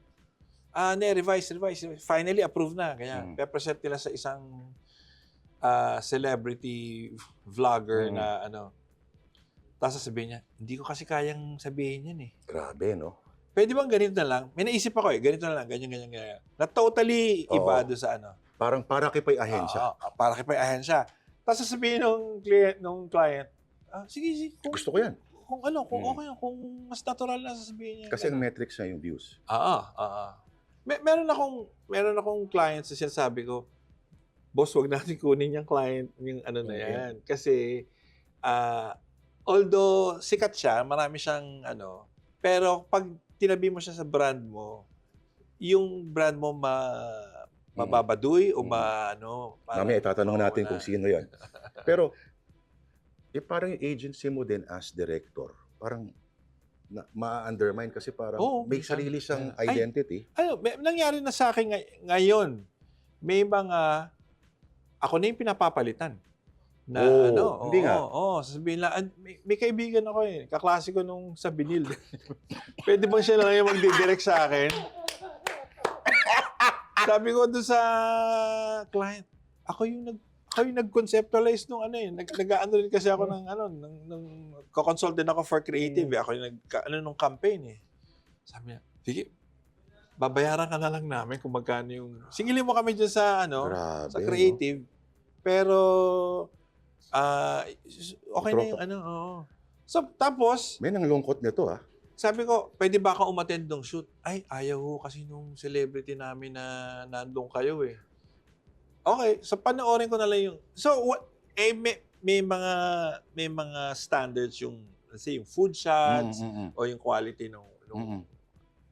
A: Revise. Finally, approved na. Ganyan. Pe-present nila sa isang celebrity vlogger na Tapos sasabihin niya, hindi ko kasi kayang sabihin yan eh.
B: Grabe, no?
A: Pwede bang ganito na lang? May naisip ako ganito na lang, ganyan. Na totally iba doon sa
B: Parang para kay pay ahensya.
A: para kay pay ahensya. Tapos sasabihin nung client, sige,
B: Gusto ko yan.
A: Kung okay, kung mas natural na sasabihin niya.
B: Kasi ang metrics na yung views.
A: Meron akong clients na sinasabi ko, boss, wag natin kunin yung client, yung na yan. Kasi, although sikat siya, marami siyang pero pag tinabi mo siya sa brand mo, yung brand mo mababaduy o
B: Mamaya itatanong natin kung sino yan. Pero, parang yung agency mo din as director, parang ma-undermine kasi parang may sarili siyang identity.
A: Nangyari na sa akin ngayon. May mga, ako na yung pinapapalitan. Na
B: hindi nga.
A: Sasabihin lang, may kaibigan ako kaklase ko nung sa Binil. Pwede bang siya lang yung magdidirect sa akin? Sabi ko doon sa client, ako yung nag-conceptualize nung nag-aano rin kasi ako ng consult din ako for creative. Ako yung nung campaign Sabi niya, sige, babayaran ka na lang namin kung magkano yung singilin mo kami dyan sa
B: Grabe,
A: sa creative. Pero okay na yung So tapos
B: may nanglungkot nito
A: sabi ko, pwede ba ka umattend ng shoot? Ay, ayaw ho kasi nung celebrity namin na nandun kayo Okay, so panoorin ko na lang yung may mga standards yung let's say yung food shots o yung quality nung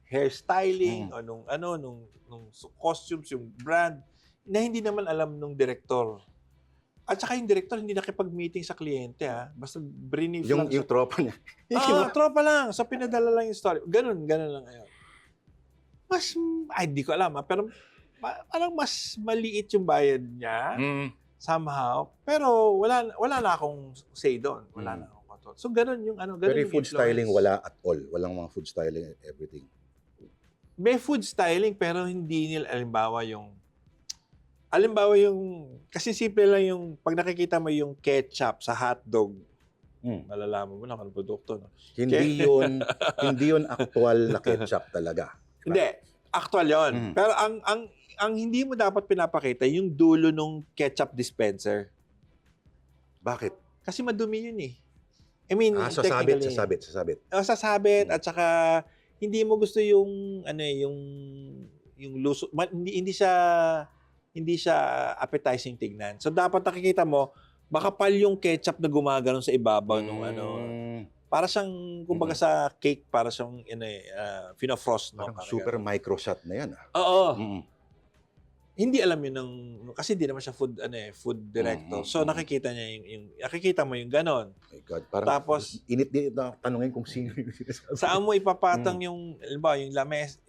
A: hairstyling o nung costumes, yung brand na hindi naman alam nung director. At saka yung director hindi nakipag-meeting sa kliyente basta brief lang.
B: Yung tropa niya.
A: Tropa lang. So pinadala lang yung story. Ganun lang ngayon. Di ko alam pero parang mas maliit yung bayad niya somehow. Pero wala na akong say doon. Wala na akong control. So ganun yung ganun
B: Pero
A: yung
B: food
A: influence.
B: styling wala at all. Walang mga food styling and everything.
A: May food styling pero hindi nila halimbawa yung Halimbawa kasi simple lang yung, pag nakikita mo yung ketchup sa hotdog, malalaman mo na kung ano produkto. No?
B: Hindi yun actual na ketchup talaga. Diba?
A: Hindi, actual yon. Pero ang hindi mo dapat pinapakita, yung dulo ng ketchup dispenser.
B: Bakit?
A: Kasi madumi yun eh. I mean,
B: sasabit.
A: Sasabit at saka hindi mo gusto yung yung luso, hindi siya appetizing tignan. So dapat nakikita mo makapal yung ketchup na gumagano sa ibabaw nung para siyang kumbaga sa cake, para siyang fina-frost, no.
B: Parang super micro shot na yan.
A: Oo. Hindi alam yun kasi hindi naman siya food director. So nakikita mo yung ganon.
B: My God, parang
A: tapos
B: init din na tanungin kung sino yung sinasabi.
A: Saan mo ipapatang yung lames,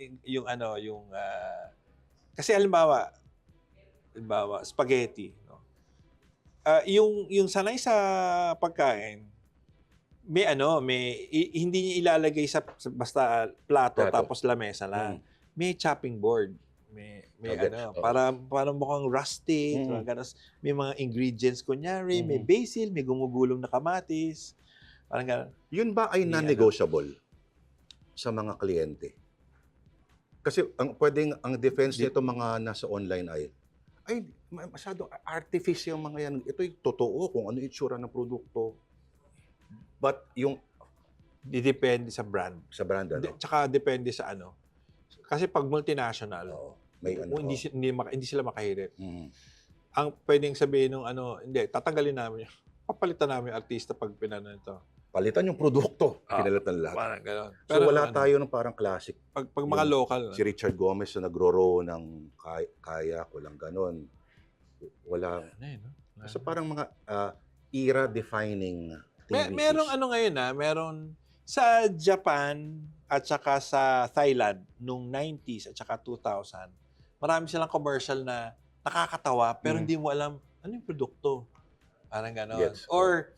A: kasi halimbawa spaghetti, no? Yung sanay sa pagkain, hindi niya ilalagay sa basta plato tapos lamesa lang. May chopping board. May para mukhang rustic, may mga ingredients kunyari, may basil, may gumugulong na kamatis. Parang ganun.
B: Yun ba ay non-negotiable sa mga kliyente? Kasi ang defense nito mga nasa online ay masyadong artificial mga yan. Ito'y totoo kung ano itsura ng produkto. But yung
A: depende sa brand.
B: Sa brand,
A: Tsaka depende sa Kasi pag multinational, hindi sila makahirit. Ang pwedeng sabihin ng hindi, tatanggalin namin. Papalitan namin yung artista pag pinano ito.
B: Palitan yung produkto. Pinalitan lahat.
A: Parang gano'n.
B: So wala tayo ng parang classic.
A: Pag mga local.
B: Si Richard Gomez na nagro-row ng kaya, walang gano'n. Wala. So parang mga era-defining activities.
A: Merong ngayon meron sa Japan at saka sa Thailand nung 90s at saka 2000. Marami silang commercial na nakakatawa pero hindi mo alam ano yung produkto. Parang gano'n.
B: Yes.
A: Or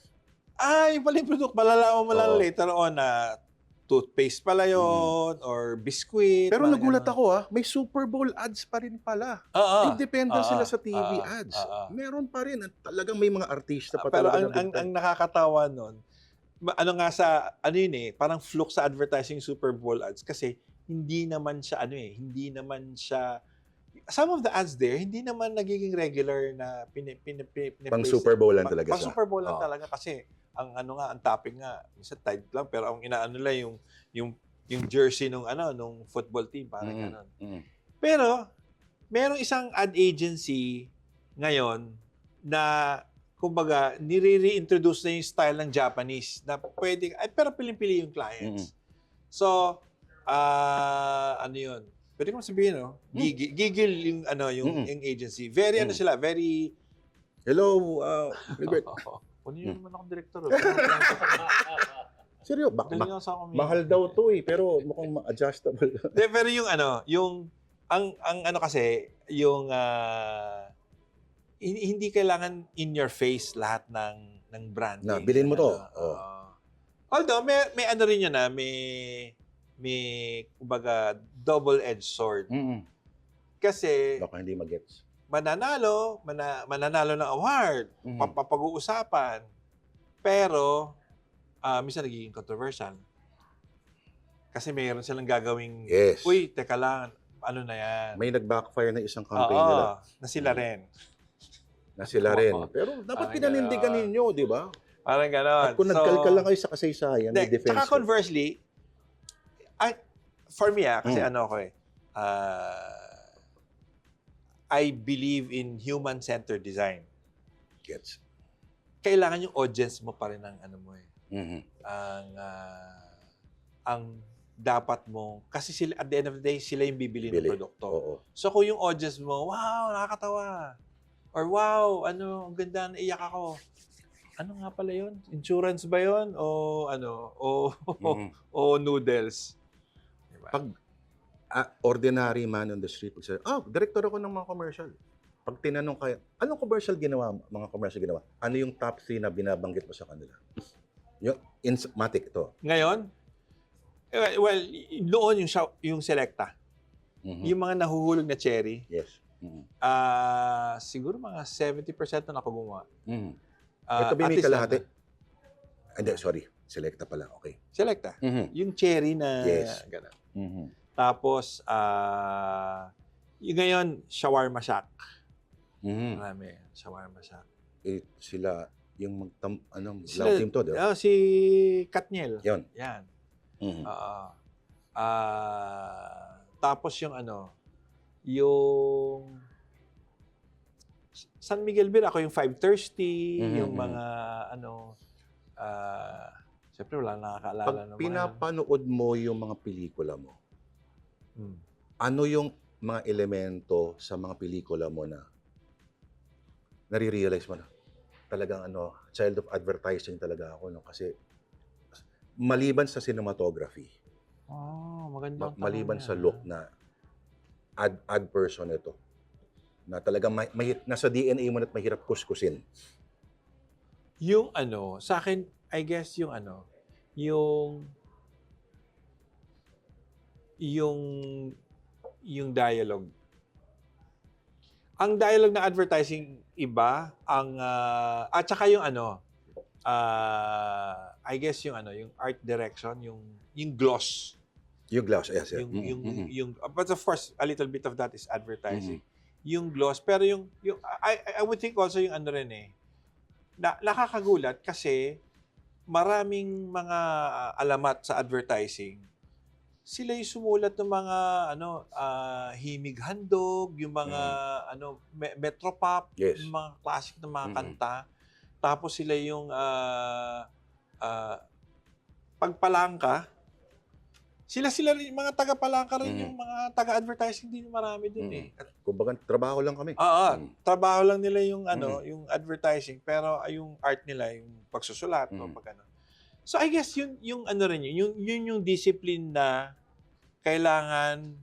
A: yung pala yung produkto, malalaman mo lang later on na toothpaste pala yun or biscuit.
B: Pero nagulat ako may Super Bowl ads pa rin pala. Independent sila sa TV ads. Meron pa rin. Talagang may mga artista pa
A: pero
B: talaga.
A: Pero ang nakakatawa nun, parang fluke sa advertising Super Bowl ads kasi hindi naman siya some of the ads there hindi naman nagiging regular na
B: pang Super Bowl lang talaga
A: siya. Pang Super Bowl lang talaga kasi ang topping nga minsan tight lang pero ang inaano lang yung jersey nung football team parang gano'n. Pero merong isang ad agency ngayon na kumbaga, nire-reintroduce na yung style ng Japanese na pwede, pero piling-pili yung clients. So, yun? Pwede ko sabihin, no? Gigil yung, yung agency. Very, very...
B: Hello, Gilbert.
A: Kunin nyo naman akong director.
B: Seryo, mahal daw to pero mukhang adjustable.
A: Pero hindi kailangan in your face lahat ng brand.
B: Bilhin mo to.
A: Although may rin yun may kumbaga double-edged sword. Kasi
B: baka hindi magets.
A: Mananalo ng award, papag-uusapan. Pero minsan nagiging controversial. Kasi mayroon silang gagawing uy, teka lang, ano na yan.
B: May nag-backfire na isang campaign nila.
A: Na sila rin.
B: Pero dapat pinanindigan ninyo, di ba?
A: Parang gano'n.
B: At kung nagkalkal lang kayo sa kasaysayan, may defense.
A: Saka conversely, for me kasi I believe in human-centered design.
B: Gets.
A: Kailangan yung audience mo pa rin ang ang dapat mo, kasi sila, at the end of the day, sila yung bibili ng produkto. So kung yung audience mo, wow, nakakatawa. Or wow, ang ganda, naiyak ako. Ano nga pala yun? Insurance ba yun? O o noodles? Diba?
B: Pag ordinary man on the street, director ako ng mga commercial. Pag tinanong kayo, anong commercial ginawa? Ano yung top 3 na binabanggit mo sa kanila? Yung Matic ito.
A: Ngayon? Well, noon yung Selecta. Yung mga nahuhulog na cherry.
B: Yes. Mm.
A: Siguro mga 70% na ako gumawa.
B: Mm.
A: Ah,
B: Ito ba
A: at
B: may
A: least
B: kalahati?
A: ano,
B: Hindi, sorry. Selecta pala. Okay.
A: Selecta.
B: Mhm.
A: Yung cherry na
B: Yes.
A: gano'n.
B: Mhm.
A: Tapos, yung ngayon, shawarma shack.
B: Mhm.
A: Marami. Shawarma shack.
B: Sila, yung
A: Sila,
B: love team to, di ba?
A: si Katniel.
B: Yun.
A: Yan.
B: Mhm.
A: Oo. Tapos yung yung San Miguel Beer, ako yung 5 Thirsty,
B: Mhm,
A: yung
B: mhm.
A: mga siyempre wala nakakaalala
B: Pag
A: ng mga
B: pinapanood mo yung mga pelikula mo,
A: yun.
B: ano yung mga elemento sa mga pelikula mo na nare-realize mo na talagang child of advertising talaga ako, no? Kasi maliban sa cinematography,
A: Magandang tanong
B: maliban
A: yan,
B: sa look na ad person ito, na talagang nasa DNA mo na at mahirap kuskusin.
A: Yung sa akin, I guess yung yung yung dialogue. Ang dialogue ng advertising iba, at saka yung I guess yung yung art direction, yung gloss,
B: Yung glass, yes, yes.
A: yung but of course a little bit of that is advertising. Yung gloss, pero yung I would think also yung rin nakakagulat kasi maraming mga alamat sa advertising. Sila yung sumulat ng mga Himig Handog, yung mga Metropop,
B: Yes.
A: yung mga classic na mga
B: Mhm.
A: kanta. Tapos sila yung Pagpalangka. Sila rin, mga taga-Palangka rin yung mga taga-advertising din, marami dun eh. At,
B: Kumbaga, trabaho lang kami.
A: trabaho lang nila yung yung advertising, pero yung art nila, yung pagsusulat o pag So I guess yung rin yung discipline na kailangan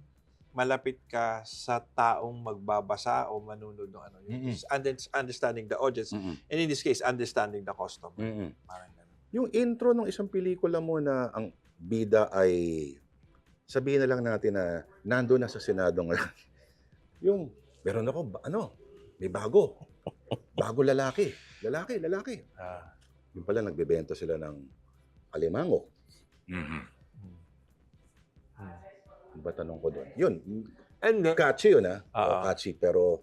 A: malapit ka sa taong magbabasa o manunod ng yung understanding the audience, and in this case understanding the customer. Parang ganun.
B: Yung intro ng isang pelikula mo na ang bida ay, sabihin na lang natin na nando na sa Senado ngayon. Yung meron ako may bago lalaki. Yung pala nagbebenta sila ng alimango. Ano ba tanong ko doon? Yun.
A: And
B: Catchy yun,
A: Oo.
B: catchy. Pero,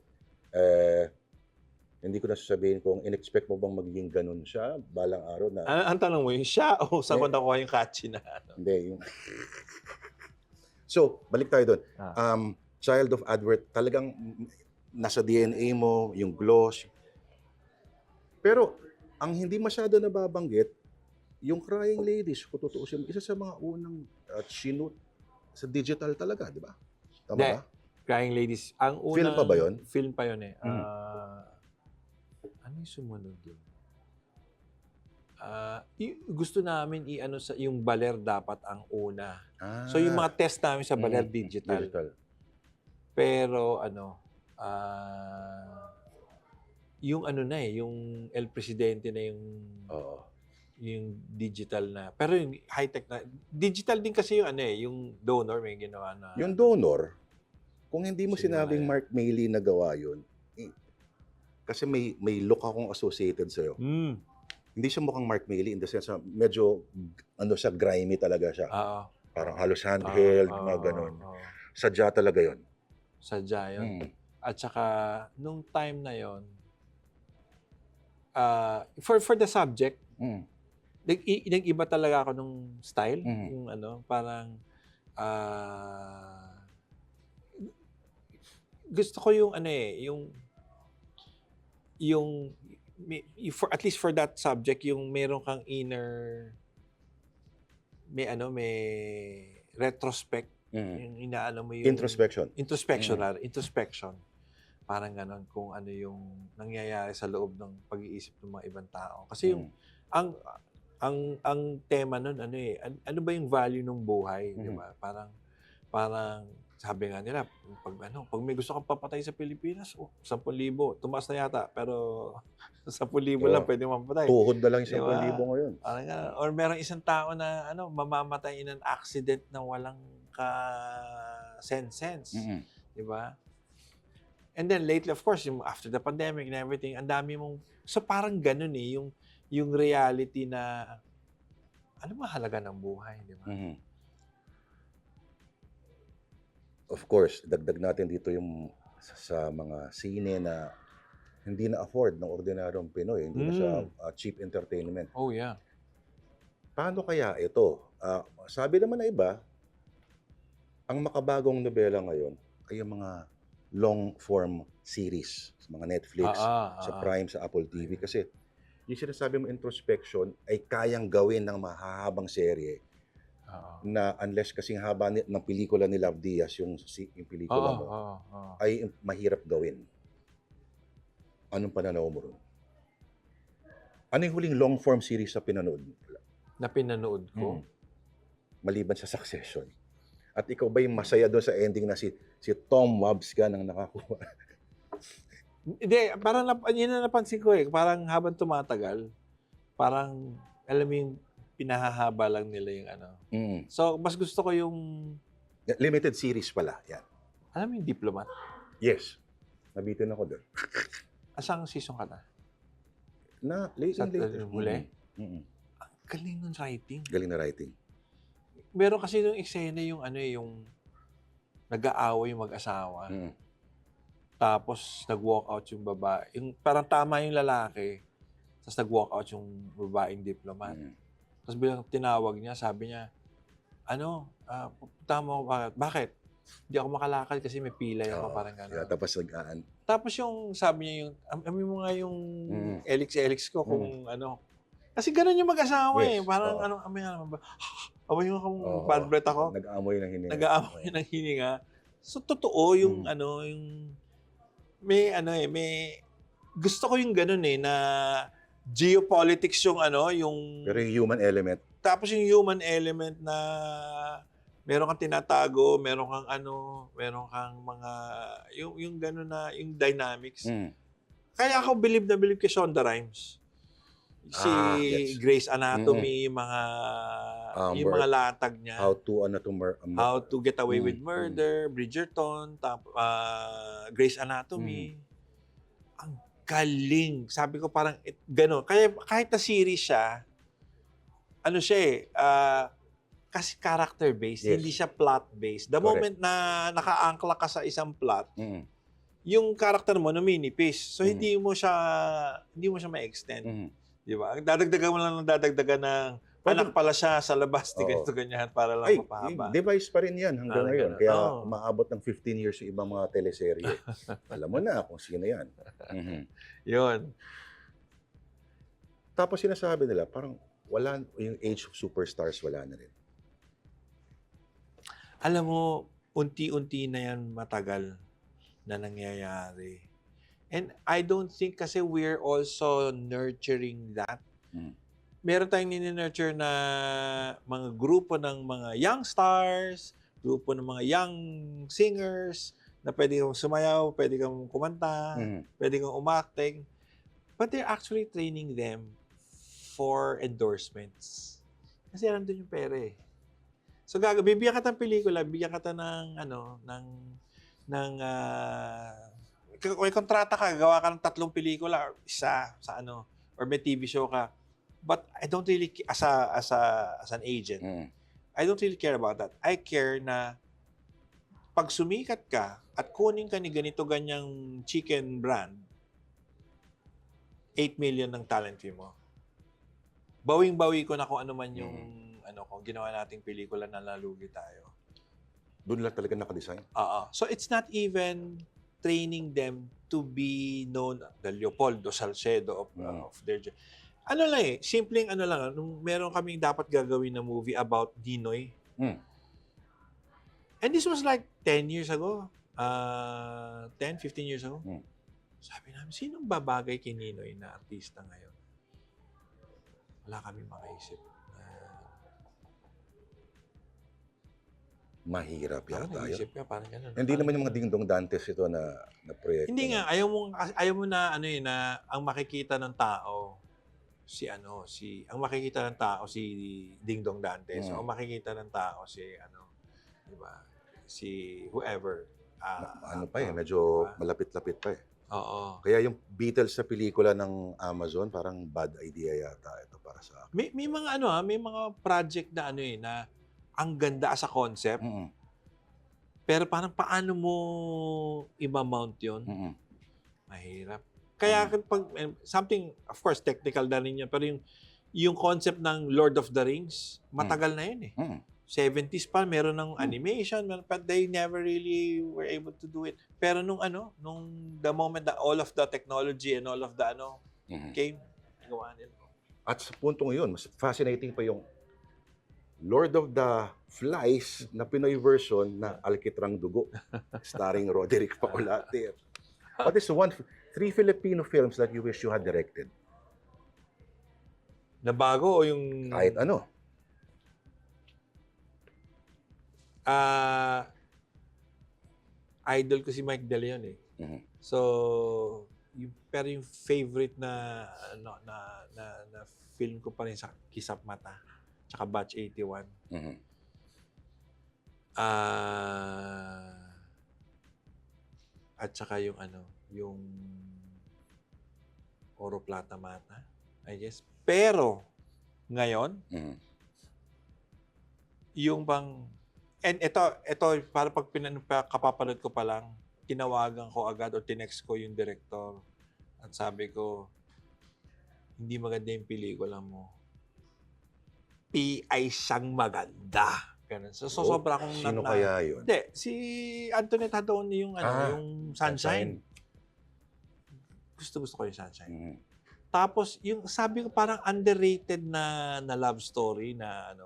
B: hindi ko na sasabihin kung in-expect mo bang magiging ganun siya balang araw na.
A: ang tanong mo yung siya o saan ko nakuha yung catchy na
B: Hindi. So, balik tayo doon. Child of advert, talagang nasa DNA mo, yung gloss. Pero, ang hindi masyado nababanggit, yung Crying Ladies, kung tutuusin, isa sa mga unang shoot sa digital talaga, di ba? Tama ba?
A: Crying Ladies. Ang unang
B: Film pa ba yun?
A: Film pa yun eh. Ano yung sumunod dun? Gusto namin sa yung Baler dapat ang una. So yung mga test namin sa Baler digital. Pero yung yung El Presidente na yung digital na. Pero yung high-tech na. Digital din kasi yung yung donor may ginawa na.
B: Yung donor, kung hindi mo
A: Sino
B: sinabing
A: nga yan?
B: Mark Mayley na gawa yun, kasi may look akong associated sa'yo. Hindi siya mukhang Mark Mayley in the sense na medyo, siya, grimy talaga siya. Parang halos handheld, mga ganun. Sadya talaga yun.
A: Sadya yun. At saka, nung time na yon, for the subject, nag-iba talaga ako nung style. Yung parang, gusto ko yung for at least for that subject, yung meron kang inner, may retrospect, yung inaano mo yung introspection. Parang ganon, kung ano yung nangyayari sa loob ng pag-iisip ng mga ibang tao. Kasi yung ang tema nun ano ba yung value ng buhay, di ba? Parang sabi nga nila, pag may gusto kang papatay sa Pilipinas, 10,000, tumaas na yata, pero 10,000 lang pwede mapatay.
B: Tuhod na lang 10,000
A: Diba?
B: ngayon.
A: Parang or merong isang tao na mamamatay in an accident na walang sense, di ba? And then lately, of course, yung after the pandemic and everything, ang dami mong... So parang ganun eh, yung reality na ano mahalaga ng buhay, di ba?
B: Mhm. Of course, dagdag natin dito yung sa mga sine na hindi na afford ng ordinaryong Pinoy, hindi na siya cheap entertainment.
A: Oh, yeah.
B: Paano kaya ito? Sabi naman na iba, ang makabagong nobela ngayon ay yung mga long form series sa mga Netflix, sa Prime, sa Apple TV. Kasi yung sinasabi mo introspection ay kayang gawin ng mahahabang serye na unless kasing haba ng pelikula ni Love Diaz, yung pelikula mo, ay mahirap gawin. Anong pananaw mo ron? Ano yung huling long form series na pinanood mo?
A: Na pinanood ko?
B: Maliban sa Succession. At ikaw ba yung masaya doon sa ending na si Tom Wabsga nang nakakuha?
A: Hindi, parang yun na napansin ko eh. Parang habang tumatagal, parang, alam mo yung pinahahaba lang nila yung ano. So, mas gusto ko yung...
B: Limited series pala, yan.
A: Alam mo yung Diplomat?
B: Yes. Nabitin ako doon.
A: Asang season ka na?
B: Later.
A: Huli? Ang galing ng writing.
B: Galing na writing.
A: Meron kasi yung eksena yung ano eh, yung nag-aaway yung mag-asawa. Tapos nag-walk out yung babae. Yung parang tama yung lalaki. Tapos nag-walk out yung babaeng diplomat. Tapos bilang tinawag niya, sabi niya, punta mo, bakit? Hindi ako makalakad kasi may pilay ako, parang gano'n.
B: Yeah, tapos nag-aan.
A: Tapos yung sabi niya yung, amin mo nga yung elix ko kung ano. Kasi gano'n yung mag-asawa eh. Parang amin nga naman ba? Amoy mo kung bad breath ako.
B: Nag-aamoy ng hininga.
A: Nag-aamoy ng hininga. So totoo yung may gusto ko yung gano'n eh na geopolitics yung yung
B: pero yung human element.
A: Tapos yung human element na meron kang tinatago, meron kang mga yung gano'n na yung dynamics. Kaya ako believe kay Shonda Rhimes. Si Grey's Anatomy, yung mga latag niya.
B: How
A: to Get Away with Murder, Bridgerton, Grey's Anatomy. Ang galing. Sabi ko parang gano'n. Kaya kahit na series siya, kasi character-based, hindi siya plot-based. The moment na naka-angkla ka sa isang plot, yung character mo numinipis. So hindi mo siya ma-extend. Di ba? Dadagdagan mo lang ng anak pala siya sa labas, ganito ganyan para lang mapahaba.
B: Device pa rin yan hanggang ngayon. Kaya umaabot ng 15 years sa ibang mga teleserye. Alam mo na kung sino yan.
A: Yun.
B: Tapos sinasabi nila, parang wala, yung age of superstars, wala na rin.
A: Alam mo, unti-unti na yan matagal na nangyayari. And I don't think kasi we're also nurturing that. Meron tayong nini-nurture na mga grupo ng mga young stars, grupo ng mga young singers, na pwede kang sumayaw, pwede kang kumanta, pwede kang umakting. But they're actually training them for endorsements. Kasi nandun yung pera eh. So bibigyan ka ng pelikula, bibigyan ka may kontrata ka, gawa ka ng 3 pelikula or isa sa or may TV show ka. But I don't really as an agent. I don't really care about that. I care na pag sumikat ka at kunin ka ni ganito ganyang chicken brand, 8 million ng talent fee mo. Bawing-bawi ko na kung ano man yung kung ginawa nating pelikula na nalugi tayo.
B: Doon lang talaga nakadesign.
A: So it's not even training them to be known, the Leopoldo Salcedo of their... simpleng nung meron kaming dapat gagawin na movie about Dinoy. And this was like 10 years ago. 10, 15 years ago. Sabi namin, sinong babagay kay Ninoy na artista ngayon? Wala kaming makaisip.
B: Mahirap yata yun.
A: Ka, parang ganun.
B: Hindi naman yung mga Dingdong Dantes ito na proyekto.
A: Hindi nga, ayaw mo na na ang makikita ng tao ang makikita ng tao si Dingdong Dantes, o ang makikita ng tao si di ba? Si whoever.
B: Ano pa medyo
A: diba?
B: malapit-lapit pa eh.
A: Oo.
B: Kaya yung Beatles sa pelikula ng Amazon, parang bad idea yata ito para sa akin.
A: May mga may mga project na na ang ganda as a concept,
B: Mm.
A: pero parang paano mo i-mount yun?
B: Mm.
A: Mahirap. Kaya pag something, of course, technical na rin yan, pero yung concept ng Lord of the Rings, matagal na yun eh.
B: Mm.
A: 70s pa, meron ng animation, but they never really were able to do it. Pero nung the moment that all of the technology and all of the came, gawa nila.
B: At sa puntong yun, mas fascinating pa yung Lord of the Flies na Pinoy version na Alkitrang Dugo, starring Roderick Paulate. What is 3 Filipino films that you wish you had directed?
A: Na bago o yung...
B: Kahit ano.
A: Idol ko si Mike De Leon eh. So, pero yung favorite na na film ko pa rin sa Kisap Mata, tsaka Batch 81. At saka yung yung Oro Plata Mata, I guess. Pero ngayon, yung bang ito para pag kapapanood ko pa lang, tinawagan ko agad o tinext ko yung director at sabi ko, hindi maganda yung pelikula mo. PI siyang maganda. Ganun. So sobra akong
B: sino kaya yun?
A: Hindi, si Antoinette Hadon yung yung Sunshine. Gusto ko yung Sunshine. Tapos yung sabi ko parang underrated na love story na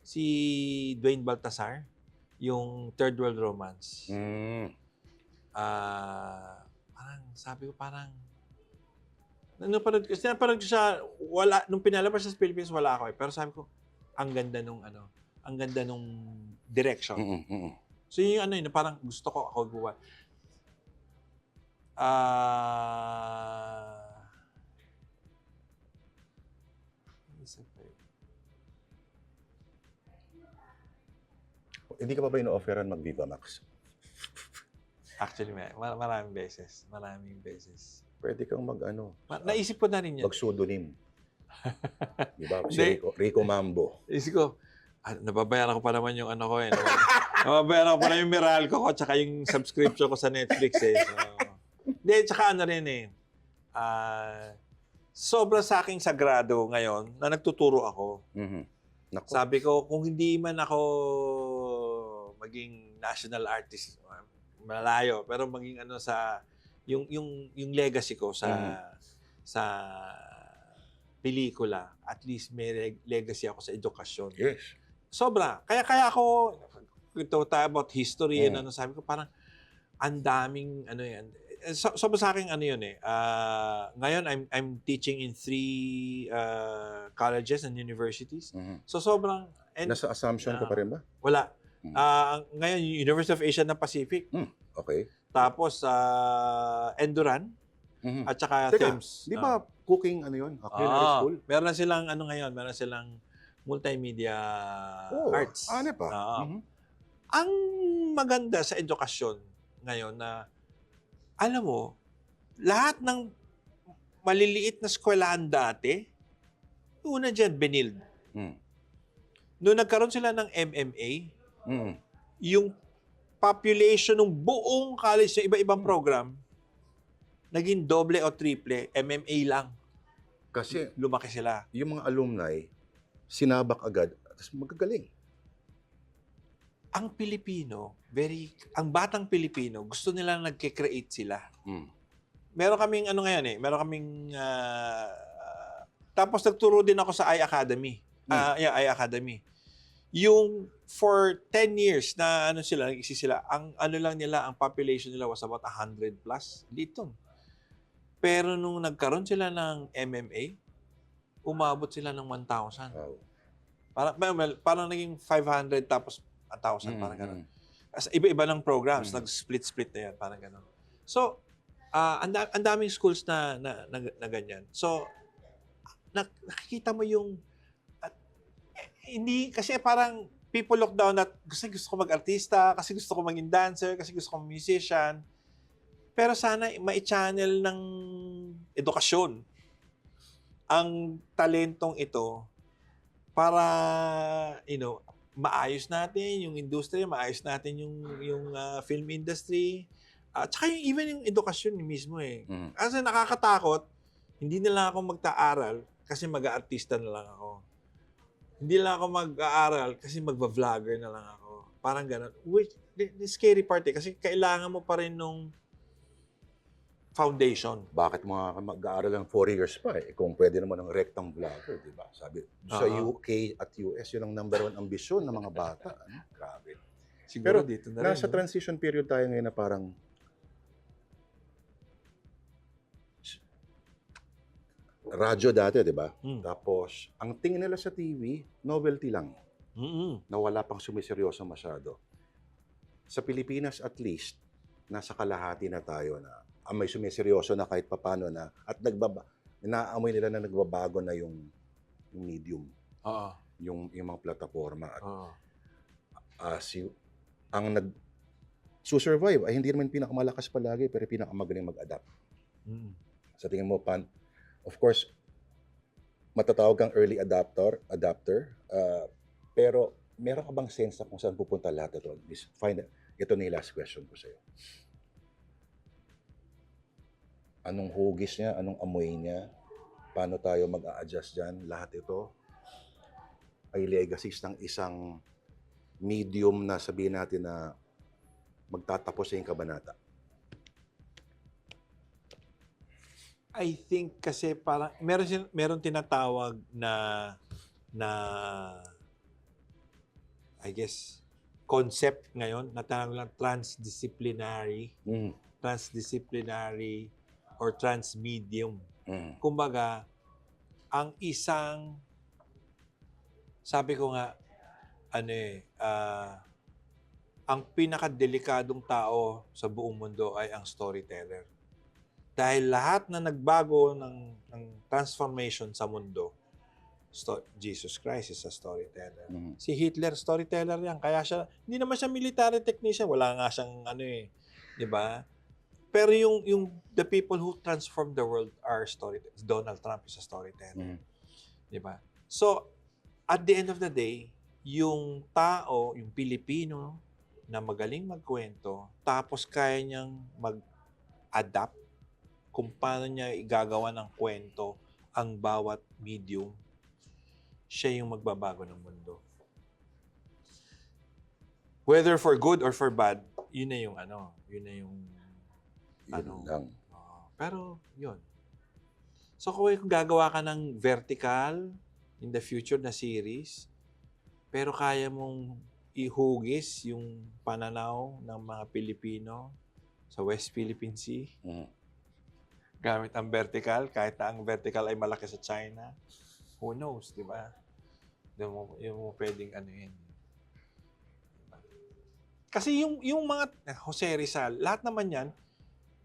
A: si Dwayne Baltasar, yung Third World Romance. Parang sabi ko napanood ko siya, nung pinalabas sa Philippines wala ako eh. Pero sabi ko, ang ganda nung direction. So yung parang gusto ko ako gumawa.
B: Hindi ka pa ba ino-offeran mag-Viva Max?
A: Actually, maraming beses.
B: Pwede kang
A: naisip ko na rin yan.
B: Mag-pseudonym. Diba? Si Rico Mambo.
A: Isip ko, nababayaran ko pa naman yung ko eh. Nababayaran ko pa naman yung Meralco ko tsaka yung subscription ko sa Netflix eh. Hindi, tsaka rin eh. Sobra sa aking sagrado ngayon na nagtuturo ako. Sabi ko, kung hindi man ako maging national artist, malayo, pero maging sa yung legacy ko sa pelikula, at least may legacy ako sa edukasyon.
B: Yes.
A: Sobra. Kaya ako tayo about history and sabi ko parang ang daming yan. Sobra sa akin yun eh. Ngayon I'm teaching in 3 colleges and universities. So sobrang
B: nasa Assumption ka pa rin ba?
A: Wala. Ngayon University of Asia na Pacific.
B: Okay.
A: Tapos Enduran at saka Thames.
B: Di ba cooking yun? Culinary school?
A: Meron na silang ngayon, meron silang multimedia arts.
B: Ano pa?
A: Ang maganda sa edukasyon ngayon na alam mo, lahat ng maliliit na eskwelahan dati, una dyan, Benilde. Noong nagkaroon sila ng MMA, yung population ng buong college sa iba-ibang program, naging doble o triple, MMA lang.
B: Kasi
A: lumaki sila.
B: Yung mga alumni, sinabak agad, tapos magagaling.
A: Ang Pilipino, ang batang Pilipino, gusto nilang nagke-create sila. Meron kaming ngayon eh, meron kaming tapos nagturo din ako sa iAcademy. iAcademy. Yung for 10 years na nag-exist sila, ang lang nila, ang population nila was about 100 plus. Dito. Pero nung nagkaroon sila ng MMA, umabot sila ng 1,000.
B: Wow.
A: Parang naging 500 tapos 1,000, parang gano'n. Iba-iba ng programs, nag-split na yan, parang gano'n. So, ang daming schools na ganyan. So, nakikita mo yung, hindi, kasi parang people look down at kasi gusto ko mag-artista, kasi gusto ko maging dancer, kasi gusto ko musician. Pero sana mai-channel ng edukasyon ang talentong ito para, maayos natin yung industriya, maayos natin yung film industry, at saka even yung edukasyon mismo eh. Kasi nakakatakot, hindi na lang ako mag-aaral kasi mag-aartista na lang ako. Hindi lang ako mag-aaral kasi magva-vlogger na lang ako. Parang gano'n. Which, the scary part eh, kasi kailangan mo pa rin nung foundation.
B: Bakit mo nga mag-aaral ng 4 years pa eh? Kung pwede naman ng rectang vlogger, di ba? Sabi, sa UK at US, yun ang number 1 ambisyon ng mga bata. Ano? Grabe.
A: Siguro
B: Pero
A: dito na rin.
B: nasa transition period tayo ngayon na parang radyo dati, di ba? Tapos, ang tingin nila sa TV, novelty lang. Na wala pang sumiseryoso masyado. Sa Pilipinas, at least, nasa kalahati na tayo na may sumiseryoso na kahit papano na at naamoy nila na nagbabago na yung medium. Yung mga plataforma. At ang nag-survive ay hindi naman pinakamalakas palagi pero pinakamagaling mag-adapt. Sa tingin mo, of course, matatawag kang early adapter, pero meron ka bang sense na kung saan pupunta lahat ito? Ito na yung last question ko sa'yo. Anong hugis niya? Anong amoy niya? Paano tayo mag-a-adjust dyan? Lahat ito ay legacies ng isang medium na sabihin natin na magtatapos sa yung kabanata.
A: I think kasi parang meron tinatawag na I guess concept ngayon na tawag lang transdisciplinary or transmedium. Kumbaga, ang isang sabi ko nga ang pinakadelikadong tao sa buong mundo ay ang storyteller. Dahil lahat na nagbago ng transformation sa mundo, Jesus Christ is a storyteller. Si Hitler, storyteller yan. Kaya siya, hindi naman siya military technician. Wala nga siyang di ba? Pero yung the people who transform the world are storytellers. Donald Trump is a storyteller. Di ba? So, at the end of the day, yung tao, yung Pilipino na magaling magkwento, tapos kaya niyang mag-adapt kung paano niya igagawa ng kwento ang bawat medium, siya yung magbabago ng mundo. Whether for good or for bad, yun na yung
B: lang.
A: Pero yun. So kung gagawa ka ng vertical in the future na series, pero kaya mong ihugis yung pananaw ng mga Pilipino sa West Philippine Sea, gamit ang vertical, kahit na ang vertical ay malaki sa China, who knows, di ba? Yung mo pwedeng yun. Kasi yung mga Jose Rizal, lahat naman yan,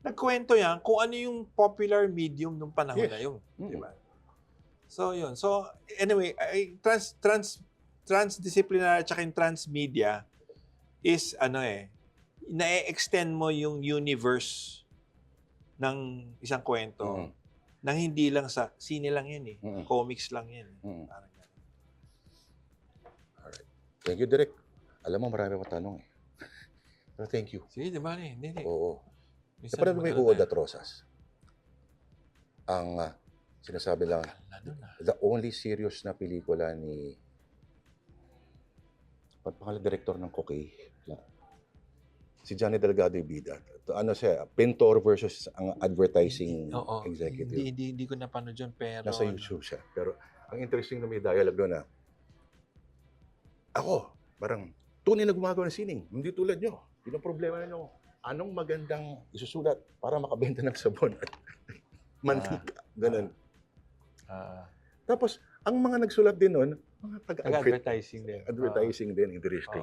A: nagkwento yan kung ano yung popular medium nung panahon na yun. Di ba? So, yun. So, anyway, transdisciplinary at saka yung transmedia is, na-extend mo yung universe ng isang kwento nang hindi lang sa sine lang yan comics lang yan. Parang yan.
B: Alright. Thank you, Direk. Alam mo, marami akong tanong eh. Pero thank you.
A: Sige, di ba? Hindi.
B: Oo. Kapag may Uod at Rosas, ang sinasabi lang, the only serious na pelikula ni pagpakalang director ng Kokey, si Johnny Delgado Ibida. Siya, pintor versus ang advertising executive.
A: Hindi ko napanood yun, pero
B: nasa YouTube siya. Pero ang interesting na may dialogue doon na ako, parang tunay na gumagawa ng sining. Hindi tulad nyo. Yun ang problema nyo. Anong magandang isusulat para makabenta ng sabon at mantika. Ganun. Tapos, ang mga nagsulat din nun, mga
A: taga-advertising din.
B: Advertising din, interesting.